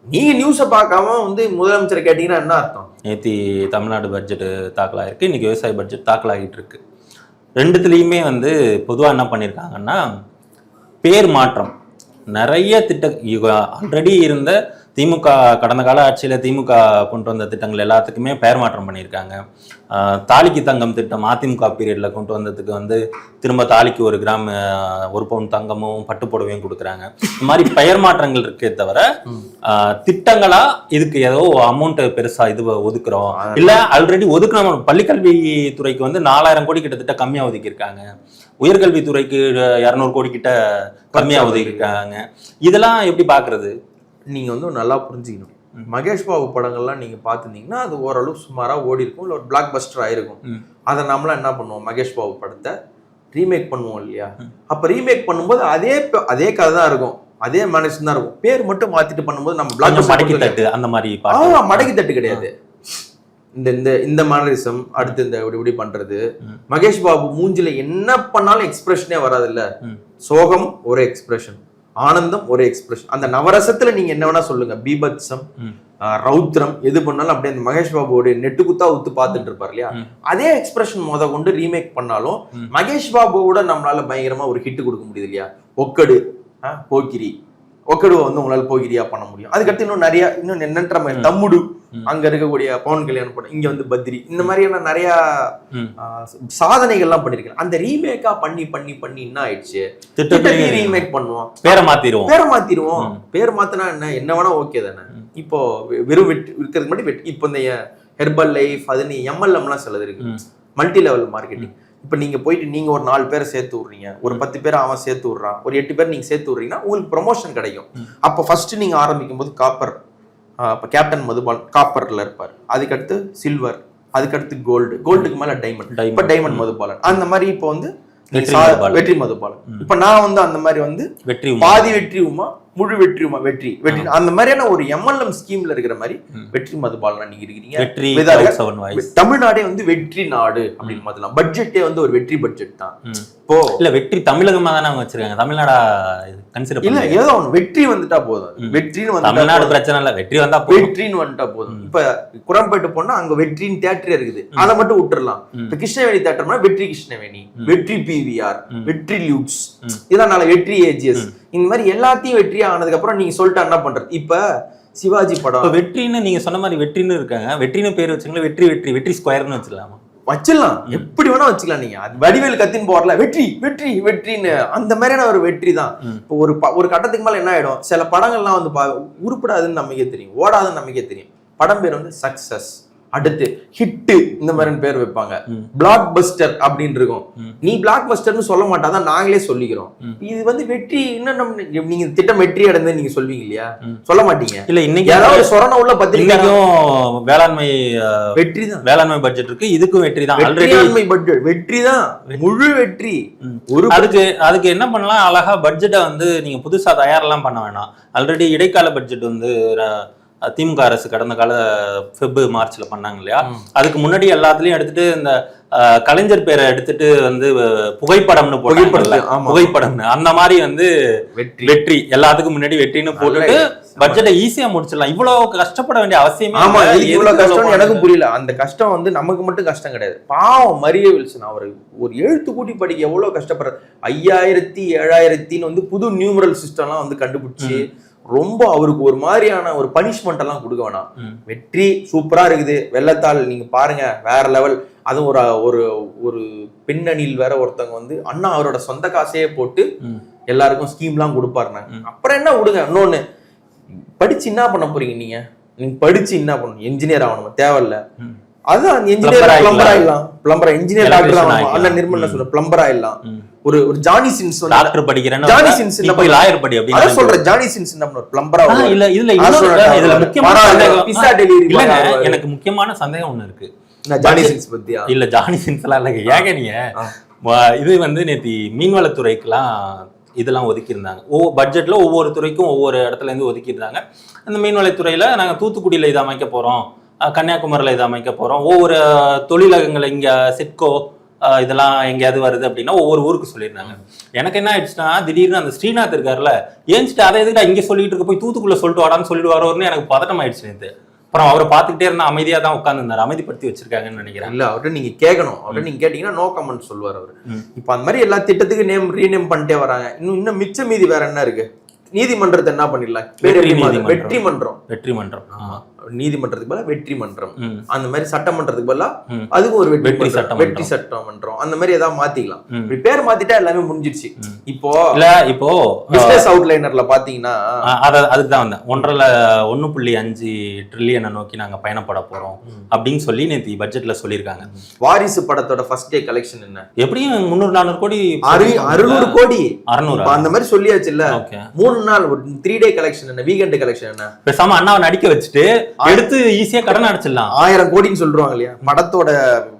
நீங்க நியூஸ பார்க்காம வந்து முதலமைச்சரை கேட்டீங்கன்னா என்ன அர்த்தம்? நேத்தி தமிழ்நாடு பட்ஜெட் தாக்கல் ஆயிருக்கு, இன்னைக்கு விவசாய பட்ஜெட் தாக்கல் ஆகிட்டு இருக்கு. ரெண்டுத்துலயுமே வந்து பொதுவா என்ன பண்ணிருக்காங்கன்னா பேர் மாற்றம். நிறைய ஆல்ரெடி இருந்த திமுக கடந்த கால ஆட்சியில திமுக கொண்டு வந்த திட்டங்கள் எல்லாத்துக்குமே பெயர் மாற்றம் பண்ணியிருக்காங்க. தாலிக்கு தங்கம் திட்டம் அதிமுக பீரியட்ல கொண்டு வந்ததுக்கு வந்து திரும்ப தாலிக்கு 1 கிராம் 1 பவுன் தங்கமும் பட்டுப்புடவையும் கொடுக்குறாங்க. இந்த மாதிரி பெயர் மாற்றங்கள் இருக்கே தவிர திட்டங்களா இதுக்கு ஏதோ அமௌண்ட் பெருசா இது ஒதுக்குறோம் இல்ல. ஆல்ரெடி ஒதுக்குற பள்ளிக்கல்வித்துறைக்கு வந்து 4000 கோடி கிட்டத்தட்ட கம்மியா ஒதுக்கியிருக்காங்க. உயர்கல்வித்துறைக்கு 200 கோடி கிட்ட கம்மியா ஒதுக்கியிருக்காங்க. இதெல்லாம் எப்படி பாக்குறது? நீங்க வந்து நல்லா புரிஞ்சுக்கணும். மகேஷ் பாபு படங்கள்லாம் நீங்க பாத்துருந்தீங்கன்னா அது ஓரளவு சுமாரா ஓடி இருக்கும், இல்ல ஒரு பிளாக் பஸ்டர் ஆயிருக்கும். அதை நம்மளாம் என்ன பண்ணுவோம், மகேஷ் பாபு படத்தை ரீமேக் பண்ணுவோம் இல்லையா? அப்ப ரீமேக் பண்ணும்போது அதே கதை தான் இருக்கும், அதே மனுஷன் தான் இருக்கும். பேர் மட்டும் மாத்திட்டு பண்ணும்போது நம்ம பிளாக் மடக்கி தட்டு அந்த மாதிரி மடக்கி தட்டு கிடையாது. இந்த மேனரிசம் அடுத்து இந்த இப்படி பண்றது. மகேஷ் பாபு மூஞ்சில என்ன பண்ணாலும் எக்ஸ்பிரஷனே வராது இல்ல. சோகம் ஒரு எக்ஸ்பிரஷன், ஆனந்தம் ஒரு எக்ஸ்பிரஷன். அந்த நவரசத்துல நீங்க என்ன வேணா சொல்லுங்க, பீபத்சம், ரௌத்ரம், எது பண்ணாலும் அப்படியே அந்த மகேஷ் பாபுவோட நெட்டு குத்தா ஊத்து பாத்துட்டு இருப்பாரு இல்லையா? அதே எக்ஸ்பிரஷன் கொண்டு ரீமேக் பண்ணாலும் மகேஷ் பாபுவோட நம்மளால பயங்கரமா ஒரு ஹிட் கொடுக்க முடியுது இல்லையா? ஒக்கடு, போக்கிரி, ஒக்கடுவை வந்து உங்களால போகிரியா பண்ண முடியும். அதுக்கடுத்து இன்னும் எண்ணற்ற தம்முடு அங்க இருக்கக்கூடிய பவன் கல்யாணம் பண்ண இங்க வந்து பத்ரி இந்த மாதிரியான நிறைய சாதனைகள்லாம் பண்ணிருக்கேன். அந்த ரீமேக்கா பண்ணி பண்ணி பண்ணி என்ன ஆயிடுச்சு, ரீமேக் பண்ணுவோம், பேரை மாத்திருவோம். பேர் மாத்தினா என்ன வேணா ஓகே தானே. இப்போ வெறும் இருக்கிறதுக்கு முன்னாடி இப்போ இந்த ஹெர்பல் லைஃப் அது நீ எம்எல்எம்லாம் சிலது இருக்கு, மல்டி லெவல் மார்க்கெட்டிங். இப்போ நீங்க போயிட்டு நீங்க ஒரு 4 பேரை சேர்த்து விடுறீங்க, ஒரு 10 பேர் அவன் சேர்த்து விடுறான், ஒரு 8 பேர் நீங்க சேர்த்து விடுறீங்கன்னா உங்களுக்கு ப்ரொமோஷன் கிடைக்கும். அப்போ ஃபர்ஸ்ட் நீங்க ஆரம்பிக்கும் போது காப்பர், இப்போ கேப்டன் மதுபால் காப்பர்ல இருப்பார், அதுக்கடுத்து சில்வர், அதுக்கடுத்து கோல்டுக்கு மேல டைமண்ட், இப்போ டைமண்ட் மதுபாலன். அந்த மாதிரி இப்போ வந்து வெற்றி மதுபாலன். இப்ப நான் வந்து அந்த மாதிரி வந்து பாதி வெற்றியுமா முழு வெற்றியுமா வெற்றி அந்த மாதிரியான ஒரு எம்எல்எம் ஸ்கீம்ல இருக்கிற மாதிரி வெற்றி மதுபாலனா நீங்க இருக்கீங்க. தமிழ்நாடே வந்து வெற்றி நாடு அப்படின்னு மாதிரி பட்ஜெட்டே வந்து ஒரு வெற்றி பட்ஜெட் தான். இப்போ இல்ல வெற்றி தமிழகமா தானே அவங்க வச்சிருக்காங்க, தமிழ்நாடா கன்சிடர் இல்ல ஏதோ ஒன்று வெற்றி வந்துட்டா போதும். வெற்றின்னு வந்து தமிழ்நாடு பிரச்சனை இல்ல, வெற்றின்னு வந்துட்டா போதும். இப்ப குரம்பேட்டு போனா அங்க வெற்றின்னு தியேட்டர் இருக்குது, அதை மட்டும் விட்டுறலாம். இப்ப கிருஷ்ணவேணி தியேட்டர்னா வெற்றி கிருஷ்ணவேணி, வெற்றி பிவிஆர், வெற்றி லியூக்ஸ், இதனால வெற்றி ஏஜிஎஸ், இந்த மாதிரி எல்லாத்தையும் வெற்றியா ஆனதுக்கு அப்புறம் நீங்க சொல்லிட்டு என்ன பண்றது. இப்ப சிவாஜி படம் வெற்றின்னு நீங்க சொன்ன மாதிரி வெற்றின்னு இருக்காங்க, வெற்றின்னு பேர் வச்சுங்களா, வெற்றி ஸ்கொயர்னு வச்சிடலாமா? வச்சிடலாம், எப்படி வேணா வச்சுக்கலாம். நீங்க அது வடிவேல் கத்தின்னு போறல வெற்றின்னு அந்த மாதிரியான ஒரு வெற்றி தான். இப்போ ஒரு கட்டத்துக்கு மேல என்ன ஆயிடும், சில படங்கள்லாம் வந்து உருப்படாதுன்னு நமக்கே தெரியும், ஓடாதுன்னு நமக்கே தெரியும். படம் பேர் வந்து சக்சஸ், அடுத்து ஹிட், இந்த மாதிரி பேர் வைப்பாங்க. பிளாக் பஸ்டர் அப்படின்னு இருக்கும். நீ பிளாக் பஸ்டர்னு சொல்ல மாட்டாதான் நாங்களே சொல்லிக்கிறோம். இது வந்து வெற்றி இன்னும் நீங்க திட்டம் வெற்றி அடைந்து நீங்க சொல்வீங்க இல்லையா, சொல்ல மாட்டீங்க. இல்ல இன்னைக்கு ஏதாவது சொரண உள்ள பத்திரிகைக்கும் வேளாண்மை வெற்றி தான், வேளாண்மை பட்ஜெட் இருக்கு, இதுக்கும் வெற்றி தான். வேளாண்மை பட்ஜெட் வெற்றி தான், முழு வெற்றி. ஒரு அதுக்கு என்ன பண்ணலாம், அழகா பட்ஜெட்டை வந்து நீங்க புதுசா தயாரெல்லாம் பண்ண வேணாம். ஆல்ரெடி இடைக்கால பட்ஜெட் வந்து திமுக அரசு கடந்த கால மார்ச்ல பண்ணாங்க இல்லையா, அதுக்கு முன்னாடி எல்லாத்துலயும் எடுத்துட்டு இந்த கலைஞர் பேரை எடுத்துட்டு வந்து புகைப்படம்னு புகைப்படம்னு அந்த மாதிரி வந்து வெற்றி எல்லாத்துக்கும் முன்னாடி வெற்றின்னு போட்டுட்டு பட்ஜெட்டை ஈஸியா முடிச்சிடலாம். இவ்வளவு கஷ்டப்பட வேண்டிய அவசியமே. ஆமா, இவ்வளவு கஷ்டம் எனக்கும் புரியல. அந்த கஷ்டம் வந்து நமக்கு மட்டும் கஷ்டம் கிடையாது. பாவம் மரிய வில்சன், அவர் ஒரு எழுத்து கூட்டி படிக்க எவ்வளவு கஷ்டப்படுறாரு. 5000 7000 வந்து புது நியூமரல் சிஸ்டம்லாம் வந்து கண்டுபிடிச்சு ரொம்ப அவருக்கு ஒரு மாதிரியான ஒரு பனிஷ்மெண்ட் எல்லாம் கொடுக்க வேணாம். வெற்றி சூப்பரா இருக்குது, வெள்ளத்தாள் நீங்க பாருங்க வேற லெவல். அதுவும் ஒரு ஒரு பெண்ணணியில் வேற ஒருத்தவங்க வந்து அண்ணா அவரோட சொந்த காசையே போட்டு எல்லாருக்கும் ஸ்கீம்லாம் கொடுப்பாருங்க. அப்புறம் என்ன விடுங்க. இன்னொன்னு, படிச்சு என்ன பண்ண போறீங்க நீங்க படிச்சு என்ன பண்ணணும், என்ஜினியர் ஆகணும் தேவையில்ல. அதுதான் இன்ஜினியர் பிளம்பர் ஆயிடலாம், இன்ஜினியர் டாக்டர் ஆகணும். அண்ணன் நிர்மலா சொல்ற பிளம்பர் ஆயிடலாம். ஒரு ஜானி சின்ஸ் டாக்டர் படிக்கிறேன், ஜானி சின்ஸ் போய் லாயர் படி அப்படி அத சொல்ற. ஜானி சின்ஸ் என்ன பிளம்பரா இல்ல இதுல முக்கியமான பிஸா டெலிவரி இல்லங்க. எனக்கு முக்கியமான சந்தேகம் ஒண்ணு இருக்கு ஜானி சின்ஸ் பத்தியா. இல்ல ஜானி சின்ஸ் எல்லாம் இல்லங்க. ஏங்க நீங்க இது வந்து நேத்தி மீன்வளத்துறைக்கெல்லாம் இதெல்லாம் ஒதுக்கி இருந்தாங்க. பட்ஜெட்ல ஒவ்வொரு துறைக்கும் ஒவ்வொரு இடத்துல இருந்து ஒதுக்கி இருந்தாங்க. அந்த மீன்வளத்துறையில நாங்க தூத்துக்குடியில இதை அமைக்க போறோம், கன்னியாகுமரியில இதை அமைக்க போறோம், ஒவ்வொரு தொழிலகங்களை இங்க சிட்கோ இதெல்லாம் எங்கேயாவது வருது அப்படின்னா ஒவ்வொரு ஊருக்கு சொல்லியிருந்தாங்க. எனக்கு என்ன ஆயிடுச்சுன்னா, திடீர்னு அந்த ஸ்ரீநாத் இருக்காருல்ல, ஏன்ச்சிட்டு அதை எதுக்கு இங்கே சொல்லிட்டு இருக்க, போய் தூத்துக்குள்ள சொல்லிட்டு வரான்னு சொல்லிட்டு வரோன்னு எனக்கு பதட்டம் ஆயிடுச்சு நேற்று. அப்புறம் அவரை பார்த்துக்கிட்டே இருந்தா அமைதியா தான் உட்காந்துருந்தாரு, அமைதிப்படுத்தி வச்சிருக்காங்கன்னு நினைக்கிறேன். இல்ல அவர்கிட்ட நீங்க கேட்கணும், அவர்கிட்ட நீங்க கேட்டீங்கன்னா நோ கமெண்ட் சொல்லுவார் அவரு. இப்ப அந்த மாதிரி எல்லா திட்டத்துக்கு ரீநேம் பண்ணிட்டே வராங்க. இன்னும் மிச்ச மீதி வேற என்ன இருக்கு? நீதிமன்றத்தை என்ன பண்ணிடலாம், வெற்றி மன்றம். ஆமா, நீதிமன்றத்துக்கு பதிலா வெற்றி மன்றம், அந்த மாதிரி சட்டமன்றத்துக்கு பதிலா அதுக்கும் ஒரு வெற்றி சட்டமன்றம், அந்த மாதிரி ஏதாவது மாத்திக்கலாம். இப்படி பேர் மாத்திட்டா எல்லாமே முடிஞ்சிருச்சு. இப்போ பிசினஸ் அவுட்லைனர்ல பாத்தீங்கன்னா அதுக்குதான் வந்தேன். 1.5 ட்ரில்லியனை நோக்கி நாங்க பயணப்பட போறோம் அப்படின்னு சொல்லி நேற்று பட்ஜெட்ல சொல்லியிருக்காங்க. வாரிசு படத்தோட ஃபர்ஸ்ட் டே கலெக்ஷன் என்ன, எப்படியும் 300-400 கோடி, 600 கோடி, 600 அந்த மாதிரி சொல்லியாச்சு இல்ல. 3 நாள் 3 டே கலெக்ஷன் என்ன, வீக்கெண்ட் கலெக்ஷன் என்ன, பேசாம அண்ணாவை நடிக்க வச்சுட்டு எடுத்து ஈஸியா கடன் அடிச்சிடலாம். 1000 கோடின்னு சொல்றாங்க இல்லையா. படத்தோட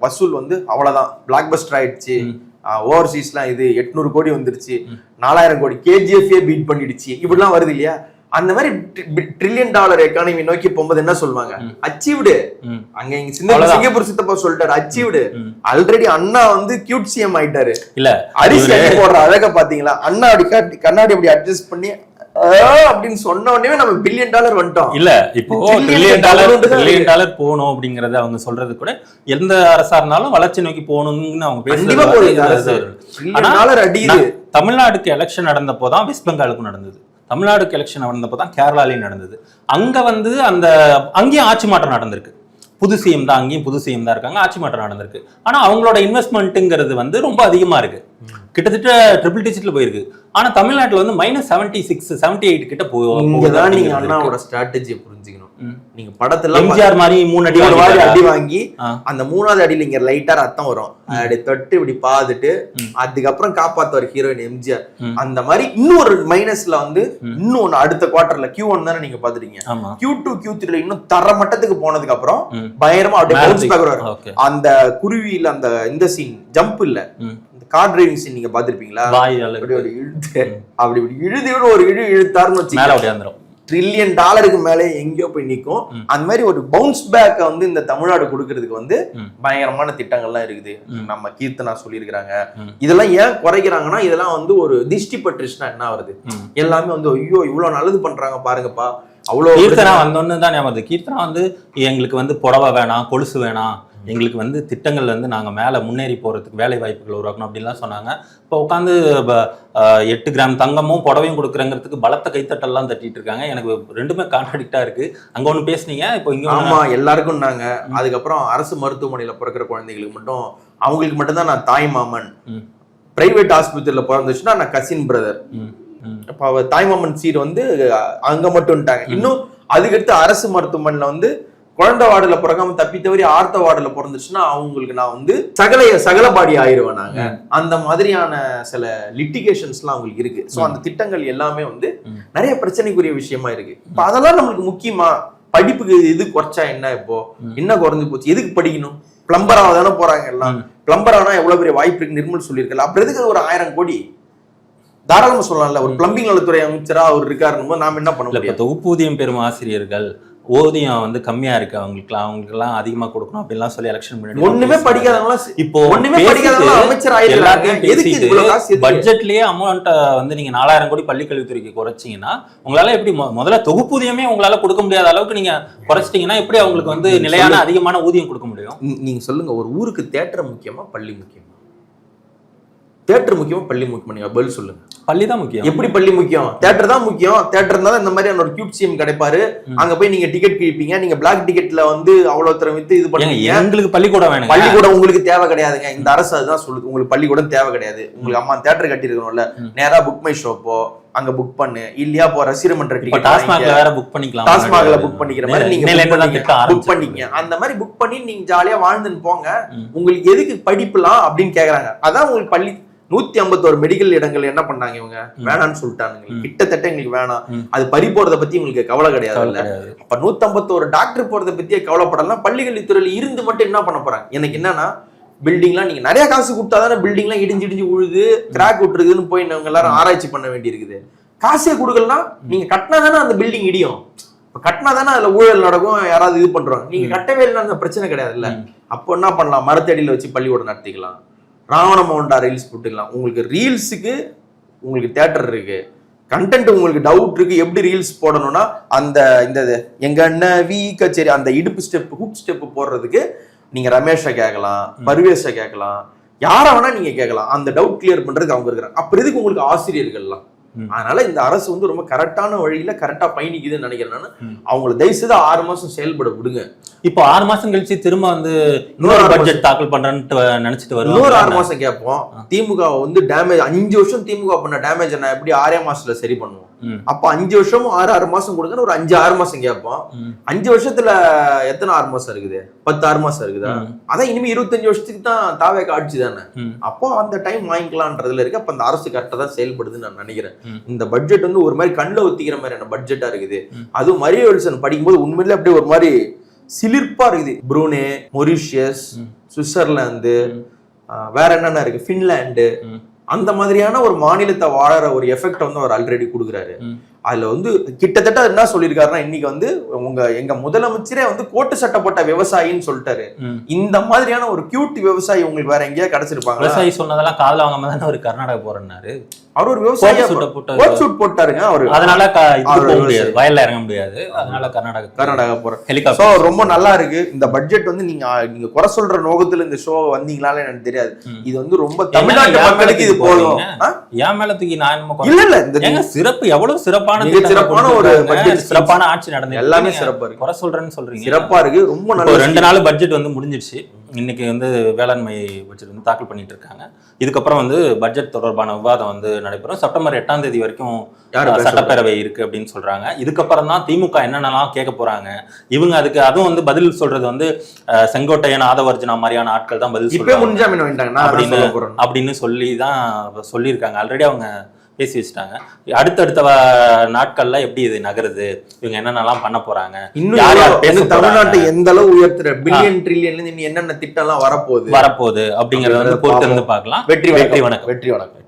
வசூல் வந்து அவ்வளவுதான், பிளாக் பஸ்டர் ஆயிடுச்சு. ஓவர்சீஸ்லாம் இது 800 கோடி வந்துருச்சு, 4000 கோடி, கேஜிஎஃப் பீட் பண்ணிடுச்சு, இப்படிலாம் வருது இல்லையா. அந்த மாதிரி $1 trillion எக்கானமி நோக்கி போகும்போது என்ன சொல்லுவாங்க, அச்சீவ்டு. அங்க இங்க சிங்கப்பூர் சித்தப்பா சொல்லிட்டாரு அச்சீவ்டு. ஆல்ரெடி அண்ணா வந்து கியூட் சிஎம் ஆயிட்டாரு. இல்ல அரிசி போடுற அழக பாத்தீங்களா, அண்ணா அப்படி கண்ணாடி அப்படி அட்ஜஸ்ட் பண்ணி அப்படின்னு சொன்ன உடனே நம்ம $1 billion வந்துட்டோம். இல்ல இப்போ $1 trillion போகணும் அப்படிங்கறத அவங்க சொல்றது கூட எந்த அரசா இருந்தாலும் வளர்ச்சி நோக்கி போகணும்னு அவங்க பேசுறாங்க. தமிழ்நாடுக்கு எலெக்ஷன் நடந்தப்போதான் வெஸ்ட் பெங்காலுக்கும் நடந்தது. தமிழ்நாடுக்கு எலெக்ஷன் நடந்தப்போ தான் கேரளாலையும் நடந்தது. அங்க வந்து அங்கேயும் ஆட்சி மாற்றம் நடந்திருக்கு. புது சிஎம் தான், அங்கேயும் புது சிஎம் தான் இருக்காங்க, ஆட்சி மாற்றம் நடந்திருக்கு. ஆனா அவங்களோட இன்வெஸ்ட்மெண்ட்டுங்கிறது வந்து ரொம்ப அதிகமா இருக்கு, கிட்டத்தட்ட ட்ரிபிள் டிஜிட்ல போயிருக்கு. ஆனா தமிழ்நாட்டுல வந்து -76 -78 கிட்ட போகுதான். நீங்க அண்ணாவோட ஸ்ட்ராட்டஜியை புரிஞ்சுக்கணும். நீங்க படத்துல எம்ஜிஆர் மாதிரி 3 அடி வாங்கி அந்த 3வது அடியில இங்க லைட்டா ரத்தம் வரும், அப்படி தொட்டு இப்படி பாத்துட்டு அதுக்கப்புறம் காப்பாத்துவார் ஹீரோயின் எம்ஜிஆர். அந்த மாதிரி இன்னொரு மைனஸ்ல வந்து இன்னொன்னு அடுத்த குவார்டர்ல Q1 தானே நீங்க பாத்துறீங்க, Q2 Q3 இன்னும் தர மட்டத்துக்கு போனதுக்கு அப்புறம் பயங்கரமா அப்படியே பவுன்ஸ் பேக் வரும். அந்த குருவியில அந்த இந்த சீன் ஜம்ப் இல்ல, கார் டிரைவிங் சீன் நீங்க பாத்திருப்பீங்களா, அப்படி இழுத்து அப்படி இழுதி ஒரு இழுத்தாருன்னு வச்சு $1 trillion மேலே எங்கேயோ போய் நிற்கும். அந்த மாதிரி ஒரு பவுன்ஸ் பேக் வந்து இந்த தமிழ்நாடு கொடுக்கறதுக்கு வந்து பயங்கரமான திட்டங்கள்லாம் இருக்குது. நம்ம கீர்த்தனா சொல்லியிருக்கிறாங்க. இதெல்லாம் ஏன் குறைக்கிறாங்கன்னா, இதெல்லாம் வந்து ஒரு திஷ்டி பட்டுருச்சுன்னா என்ன வருது, எல்லாமே வந்து ஐயோ இவ்வளவு நல்லது பண்றாங்க பாருங்கப்பா. அவ்வளோ கீர்த்தனா வந்தோன்னு தான் ஞாபகம். கீர்த்தனா வந்து எங்களுக்கு வந்து புடவை வேணாம், கொலுசு வேணாம், எங்களுக்கு வந்து திட்டங்கள் வந்து நாங்கள் மேலே முன்னேறி போகிறதுக்கு வேலை வாய்ப்புகள் உருவாக்கணும் அப்படின்லாம் சொன்னாங்க. இப்போ உட்காந்து 8 கிராம் தங்கமும் புடவையும் கொடுக்குறங்கிறதுக்கு பலத்த கைத்தட்டெல்லாம் தட்டிட்டு இருக்காங்க. எனக்கு ரெண்டுமே கான்ட்ராடிக்டா இருக்கு. அங்கே ஒன்று பேசுனீங்க, இப்போ இங்கே ஆமா எல்லாருக்கும் நாங்க. அதுக்கப்புறம் அரசு மருத்துவமனையில் பிறக்கிற குழந்தைகளுக்கு மட்டும் அவங்களுக்கு மட்டும்தான் நான் தாய் மாமன், பிரைவேட் ஆஸ்பத்திரியில் பிறந்துச்சுன்னா நான் கசின் பிரதர். இப்போ தாய் மாமன் சீட் வந்து அங்க மட்டும்ட்டாங்க. இன்னும் அதுக்கடுத்து அரசு மருத்துவமனையில் வந்து குழந்தை வார்டுல பிறக்காம தப்பி தவறி ஆர்த்த வார்டுல பிறந்துச்சுன்னா அவங்களுக்கு நான் வந்து சகலபாடி ஆயிடுவேன் நாங்க. அந்த மாதிரியான சில லிட்டிகேஷன்ஸ் எல்லாம் அவங்களுக்கு இருக்கு. சோ அந்த திட்டங்கள் எல்லாமே வந்து நிறைய பிரச்சனைக்குரிய விஷயமா இருக்கு. இப்ப அதெல்லாம் நம்மளுக்கு முக்கியமா, படிப்புக்கு இது குறைச்சா என்ன, இப்போ என்ன குறைஞ்சு போச்சு, எதுக்கு படிக்கணும், பிளம்பராக தானே போறாங்க எல்லாம். பிளம்பரானா எவ்வளவு பெரிய வாய்ப்பு இருக்கு நிர்மல் சொல்லியிருக்கல. அப்புறம் எதுக்கு ஒரு 1000 கோடி தாராளமா சொல்லலாம்ல. ஒரு பிளம்பிங் நலத்துறை அமைச்சரா அவர் இருக்காருன்னு நாம என்ன பண்ண முடியும். தொகுப்பூதியம் பெறும் ஆசிரியர்கள் ஊதியம் வந்து கம்மியா இருக்கு, அவங்களுக்குலாம் அதிகமா கொடுக்கணும் அப்படின்லாம் சொல்லி எலெக்ஷன் பண்ணி ஒண்ணுமே படிக்காதவங்களா இப்போ ஒண்ணுமே படிக்காதவங்களா அமைச்சர் ஆயிடுறாங்க. பட்ஜெட்லயே அமௌண்ட் வந்து நீங்க 4000 கோடி பள்ளிக்கல்வித்துறைக்கு குறைச்சிங்கன்னா உங்களால எப்படி முதல்ல தொகுப்பூதியமே உங்களால கொடுக்க முடியாத அளவுக்கு நீங்க குறைச்சிட்டீங்கன்னா எப்படி அவங்களுக்கு வந்து நிலையான அதிகமான ஊதியம் கொடுக்க முடியும்? நீங்க சொல்லுங்க, ஒரு ஊருக்கு தியேட்டர் முக்கியமா பள்ளி முக்கியமா? தியேட்டர் முக்கியமா பள்ளி முக்கியமா? நீங்க பதில் சொல்லுங்க. பள்ளி தான் முக்கியம். எப்படி பள்ளி முக்கியம்? தியேட்டர் தான் முக்கியம். தியேட்டர் தான் இந்த மாதிரி ஒரு கியூட் சிஎம் கிடைப்பாரு, அங்க போய் நீங்க டிக்கெட் கிழிப்பீங்க, நீங்க பிளாக் டிக்கெட்ல வந்து அவ்வளவு தரம் வித்து இது பண்ணுவீங்க. எங்களுக்கு பள்ளிக்கூடம் வேணும். பள்ளிக்கூடம் உங்களுக்கு தேவை கிடையாதுங்க. இந்த அரசு அதுதான் சொல்லுது, உங்களுக்கு பள்ளிக்கூடம் தேவை கிடையாது. உங்களுக்கு அம்மா தியேட்டர் கட்டி இருக்கணும்ல, நேரா புக் மை ஷோ போ அங்க புக் பண்ணு, இல்லையா போ ரசிகர் மன்ற டிக்கெட் டாஸ்மாக்ல வேற புக் பண்ணிக்கலாம். டாஸ்மாக்ல புக் பண்ணிக்கிற மாதிரி நீங்க புக் பண்ணிக்கங்க. அந்த மாதிரி புக் பண்ணி நீங்க ஜாலியா வாழ்ந்துன்னு போங்க. உங்களுக்கு எதுக்கு படிப்புலாம் அப்படின்னு கேக்குறாங்க. அதான் உங்களுக்கு பள்ளி 151 மெடிக்கல் இடங்கள் என்ன பண்ணாங்க இவங்க, வேணான்னு சொல்லிட்டாங்க. கிட்டத்தட்ட எங்களுக்கு வேணாம், அது பறி போறதை பத்தி உங்களுக்கு கவலை கிடையாது இல்ல. அப்ப 151 டாக்டர் போறதை பத்தியே கவலைப்படலாம். பள்ளிக்கல்வித்துறையில இருந்து மட்டும் என்ன பண்ண போறாங்க? எனக்கு என்னன்னா, பில்டிங்லாம் நீங்க நிறைய காசு கொடுத்தாதானே பில்டிங்லாம் இடிஞ்சு உழுது கிராக் விட்டுருதுன்னு போய் நாங்க எல்லாரும் ஆராய்ச்சி பண்ண வேண்டி இருக்குது. காசே கொடுக்கலாம், நீங்க கட்டினா தானே அந்த பில்டிங் இடியும், கட்டினா தானே அதுல ஊழல் நடக்கும், யாராவது இது பண்றாங்க. நீங்க கட்டவே இல்லைன்னா அந்த பிரச்சனை கிடையாது இல்ல. அப்போ என்ன பண்ணலாம், மரத்தடியில வச்சு பள்ளிக்கூடம் நடத்திக்கலாம், ராவண மவுண்டா ரீல்ஸ் போட்டுக்கலாம். உங்களுக்கு ரீல்ஸுக்கு உங்களுக்கு தியேட்டர் இருக்கு, கண்டென்ட் உங்களுக்கு டவுட் இருக்கு, எப்படி ரீல்ஸ் போடணும்னா அந்த இந்த எங்க அண்ணன் வி கச்சேரி அந்த இடுப்பு ஸ்டெப் ஹூக் ஸ்டெப் போடுறதுக்கு நீங்க ரமேஷை கேட்கலாம், பர்வேஷை கேட்கலாம், யாரை வேணா நீங்க கேட்கலாம். அந்த டவுட் கிளியர் பண்றதுக்கு அவங்க இருக்கிறாங்க. அப்புறம் இதுக்கு உங்களுக்கு ஆசிரியர்கள்லாம். அதனால இந்த அரசு வந்து ரொம்ப கரெக்டான வழியில கரெக்டா பயணிக்குதுன்னு நினைக்கிறேன். அவங்களை தயவு செய்து 6 மாசம் செயல்பட விடுங்க. இப்போ 6 மாசம் கழிச்சு திரும்ப வந்து இன்னொரு பட்ஜெட் தாக்கல் பண்றேன்னு நினைச்சிட்டு வரும். இன்னொரு 6 மாசம் கேட்போம். திமுக வந்து டேமேஜ் 5 வருஷம் திமுக பண்ண டேமேஜ் என்ன எப்படி 6 மாசத்துல சரி பண்ணுவோம்? அப்ப 5 வருஷமும் 6 மாசம் கொடுங்க, ஒரு 5-6 மாசம் கேட்போம். 5 வருஷத்துல எத்தனை 6 மாசம் இருக்குது? 10 மாசம் இருக்குதா? அதான் இனிமே 25 வருஷத்துக்கு தான் தாவேக ஆட்சி தானே. அப்போ அந்த டைம் வாங்கிக்கலான்றதுல இருக்கு. அப்ப அந்த அரசு கரெக்டா தான் செயல்படுதுன்னு நான் நினைக்கிறேன். இந்த பட்ஜெட் வந்து ஒரு மாதிரி கண்ணில் ஒத்திக்கிற மாதிரியான பட்ஜெட்டா இருக்குது. அதுவும் மரிய வில்சன் படிக்கும்போது உண்மையிலே அப்படியே ஒரு மாதிரி சிலிர்ப்பா இருக்குது. புரூனே, மொரிஷியஸ், சுவிட்சர்லாந்து, வேற என்னென்ன இருக்கு, பின்லாந்து, அந்த மாதிரியான ஒரு மாநிலத்தை வாழற ஒரு எஃபெக்ட் வந்து அவர் ஆல்ரெடி கொடுக்குறாரு. அதுல வந்து கிட்டத்தட்ட என்ன சொல்லியிருக்காருன்னா, இன்னைக்கு வந்து எங்க முதலமைச்சரே வந்து கோட்டு சட்டை போட்ட விவசாயின்னு சொல்லிட்டாரு. இந்த மாதிரியான ஒரு கியூட் விவசாயி உங்களுக்கு வேற எங்கேயா கிடைச்சிருப்பாங்க? விவசாயி சொன்னதெல்லாம் காதுல வாங்காம தானே ஒரு கர்நாடகா போறேன்னாரு. அவர் ஒரு விவசாயி போட்டாருங்க. அவரு அதனால வயல்ல இறங்க முடியாது, அதனால கர்நாடகா போற ஹெலிகாப்டர். ரொம்ப நல்லா இருக்கு இந்த பட்ஜெட். வந்து நீங்க குறை சொல்ற நோக்கத்துல இந்த ஷோ வந்தீங்களால எனக்கு தெரியாது. இது வந்து ரொம்ப தமிழ்நாட்டு மக்களுக்கு இது போதும். என் மேல தூக்கி நான் என்னமோ இல்ல இல்ல இந்த ஏங்க சிறப்பு எவ்வளவு சிறப்பான மிக திட்டங்கள் சிறப்பான ஒரு கொடுத்திருக்காங்க. budget schemes. சிறப்பான ஆட்சி நடந்து எல்லாமே சிறப்பா இருக்கு. குறை சொல்றேன்னு சொல்றீங்க. சிறப்பா இருக்கு. ரொம்ப இப்போ நல்ல 2 நாள் பட்ஜெட் வந்து முடிஞ்சிருச்சு. இன்னைக்கு வந்து வேளாண்மை பட்ஜெட் வந்து தாக்கல் பண்ணிட்டு இருக்காங்க. இதுக்கப்புறம் வந்து பட்ஜெட் தொடர்பான விவாதம் வந்து நடைபெறும். செப்டம்பர் 8ஆம் தேதி வரைக்கும் யாரு பேச சட்டப்பேரவை இருக்கு அப்படின்னு சொல்றாங்க. இதுக்கப்புறம் தான் திமுக என்னென்னலாம் கேட்க போறாங்க. இவங்க அதுவும் வந்து பதில் சொல்றது வந்து செங்கோட்டையன், ஆதவர்ஜுனா மாதிரியான ஆட்கள் தான் பதில் இப்ப சொல்றாங்க முன்ஜாமீன் வாங்கிட்டாங்க. நான் அதான் சொல்ல போறேன். அப்படின்னு சொல்லி தான் சொல்லியிருக்காங்க. ஆல்ரெடி அவங்க பேசி வச்சுட்டாங்க. அடுத்தடுத்த நாட்கள்ல எப்படி இது நகருது, இவங்க என்னென்னலாம் பண்ண போறாங்க, இன்னும் யார் யார் பேச தமிழ்நாட்டை எந்த அளவு உயர்த்துற பில்லியன் ட்ரில்லியன்ல இருந்து என்னென்ன திட்டம் எல்லாம் வரப்போகுது அப்படிங்கறத வந்து பொறுத்து இருந்து பார்க்கலாம். வெற்றி வெற்றி வணக்கம். வெற்றி வணக்கம்.